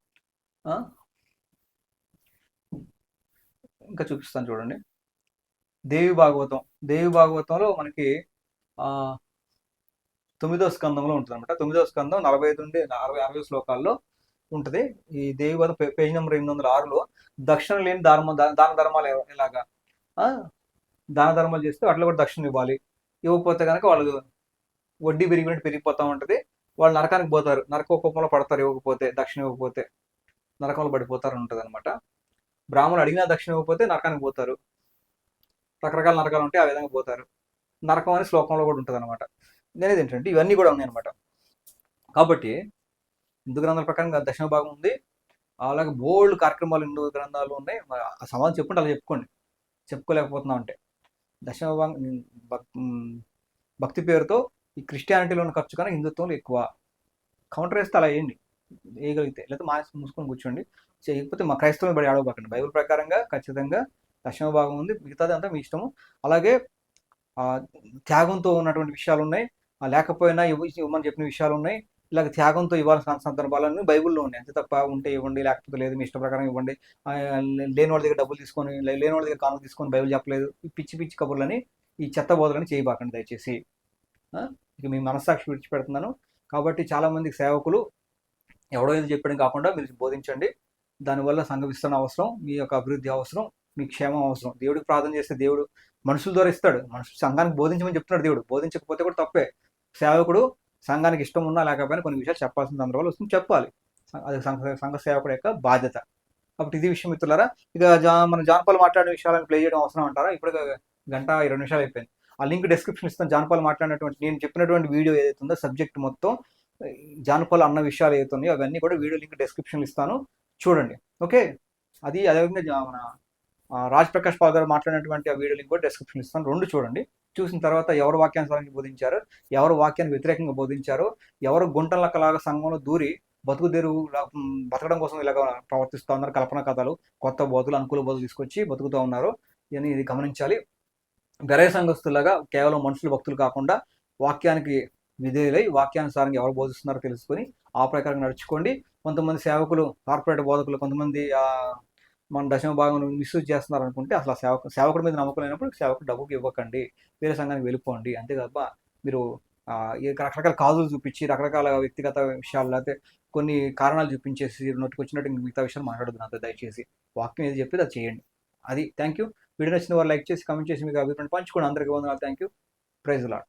ఇంకా చూపిస్తాను చూడండి, దేవి భాగవతంలో మనకి 9వ స్కందంలో ఉంటుంది అనమాట. 9వ స్కందం 45 నుండి 60 శ్లోకాల్లో ఉంటుంది. ఈ దేవి భాగవతం పేజ్ నెంబర్ 806లో దక్షిణ లేని దాన ధర్మాలు ఎలాగా, దాన ధర్మాలు చేస్తే వాటిలో కూడా దక్షిణ ఇవ్వాలి. ఇవ్వకపోతే కనుక వాళ్ళు వడ్డీ పెరిగిపోతూ ఉంటుంది, వాళ్ళు నరకానికి పోతారు, నరకోపంలో పడతారు. ఇవ్వకపోతే, దక్షిణ ఇవ్వకపోతే నరకంలో పడిపోతారు ఉంటుంది అనమాట. బ్రాహ్మణులు అడిగినా దక్షిణ ఇవ్వకపోతే నరకానికి పోతారు. రకరకాల నరకాలు ఉంటాయి, ఆ విధంగా పోతారు. నరకం అనే శ్లోకంలో కూడా ఉంటుంది అనమాట. నేనేది ఏంటంటే ఇవన్నీ కూడా ఉన్నాయి అనమాట. కాబట్టి హిందూ గ్రంథాల ప్రకారంగా దశమ భాగం ఉంది. అలాగే బోల్డ్ కార్యక్రమాలు హిందూ గ్రంథాలు ఉన్నాయి. ఆ సమాధానం చెప్పుకుంటే అలా చెప్పుకోండి, చెప్పుకోలేకపోతున్నాం అంటే. దశమ భాగం భక్తి పేరుతో ఈ క్రిస్టియానిటీలో ఉన్న ఖర్చు కన్నా హిందుత్వంలో ఎక్కువ. కౌంటర్ వేస్తే అలా వేయగలిగితే, లేకపోతే మూసుకొని కూర్చోండి. చేయకపోతే మా క్రైస్తవం బడి ఆడవకండి. బైబిల్ ప్రకారంగా ఖచ్చితంగా దశమ భాగం ఉంది, మిగతాది అంతా మీ ఇష్టము. అలాగే త్యాగంతో ఉన్నటువంటి విషయాలు ఉన్నాయి, లేకపోయినా ఇవ్వమని చెప్పిన విషయాలు ఉన్నాయి. ఇలాగ త్యాగంతో ఇవ్వాల్సిన సందర్భాలన్నీ బైబిల్లో ఉన్నాయి. అంతే తప్ప ఉంటే ఇవ్వండి, లేకపోతే లేదు, మీ ఇష్ట ప్రకారం ఇవ్వండి, లేని వాళ్ళ దగ్గర డబ్బులు తీసుకొని, లేని వాళ్ళ దగ్గర కానుక తీసుకొని బైబిల్ చెప్పలేదు, ఈ పిచ్చి కబుర్లని, ఈ చెత్త బోధలని చేయబాకండి దయచేసి. ఇక మీ మనస్సాక్షి విడిచిపెడుతున్నాను. కాబట్టి చాలామందికి సేవకులు ఎవడో ఏదో చెప్పడం కాకుండా మీరు బోధించండి. దానివల్ల సంఘ విస్తరణ అవసరం, మీ యొక్క అభివృద్ధి అవసరం, మీ క్షేమం అవసరం. దేవుడికి ప్రార్థన చేస్తే దేవుడు మనుషుల ద్వారా ఇస్తాడు. సంఘానికి బోధించమని చెప్తున్నాడు దేవుడు. బోధించకపోతే కూడా తప్పే. సేవకుడు సంఘానికి ఇష్టం ఉన్నా లేకపోయినా కొన్ని విషయాలు చెప్పాల్సిన సందర్భాలు వస్తుంది, చెప్పాలి. అది సంఘ సేవకుడు యొక్క బాధ్యత. కాబట్టి ఇది విషయం మిత్రులారా. ఇక మన జాన్పాల్ మాట్లాడిన విషయాలను ప్లే చేయడం అవసరం అంటారా? ఇప్పుడు 1:20 నిమిషాలు అయిపోయింది. ఆ లింక్ డిస్క్రిప్షన్ ఇస్తాను. జాన్పాల్ మాట్లాడినటువంటి, నేను చెప్పినటువంటి వీడియో ఏదైతే ఉందో సబ్జెక్ట్ మొత్తం, జాన్పాల్ అన్న విషయాలు ఏదైతే ఉన్నాయో అవన్నీ కూడా వీడియో లింక్ డిస్క్రిప్షన్ ఇస్తాను, చూడండి. ఓకే, అది అదేవిధంగా మన రాజ్ ప్రకాష్ పాల్ గారు మాట్లాడినటువంటి ఆ వీడియో లింక్ కూడా డిస్క్రిప్షన్ ఇస్తాను. రెండు చూడండి. చూసిన తర్వాత ఎవరు వాక్యానుసారానికి బోధించారు, ఎవరు వాక్యానికి వ్యతిరేకంగా బోధించారు, ఎవరు గుంటలక్కలాగా సంఘంలో దూరి బతకడం కోసం ఇలాగ ప్రవర్తిస్తూ ఉన్నారు, కల్పన కథలు, కొత్త బోధులు, అనుకూల బోధులు తీసుకొచ్చి బతుకుతూ ఉన్నారు. ఇవన్నీ ఇది గమనించాలి. గరే సంఘస్థులాగా కేవలం మనుషులు భక్తులు కాకుండా వాక్యానికి విధేయులై వాక్యానుసారంగా ఎవరు బోధిస్తున్నారో తెలుసుకొని ఆ ప్రకారం నడుచుకోండి. కొంతమంది సేవకులు, కార్పొరేట్ బోధకులు కొంతమంది మన దశమ భాగం మిస్యూజ్ చేస్తున్నారు అనుకుంటే అసలు ఆ సేవకుడి మీద నమ్మకం లేనప్పుడు సేవకుడు డబ్బుకి ఇవ్వకండి, వేరే సంఘానికి వెళ్ళిపోండి. అంతే తప్ప మీరు ఈ రకరకాల కాజులు చూపించి రకరకాల వ్యక్తిగత విషయాలు లేకపోతే కొన్ని కారణాలు చూపించేసి నోటికొచ్చినట్టు మిగతా విషయాలు మాట్లాడొద్దు నాతో దయచేసి. వాక్యం ఏది చెప్పేది అది చేయండి. అది. Thank you. వీడియో నచ్చిన వారు లైక్ చేసి, కామెంట్ చేసి మీకు అభిప్రాయం పంచుకోండి. అందరికీ వందనాలు. Thank you. Praise lord.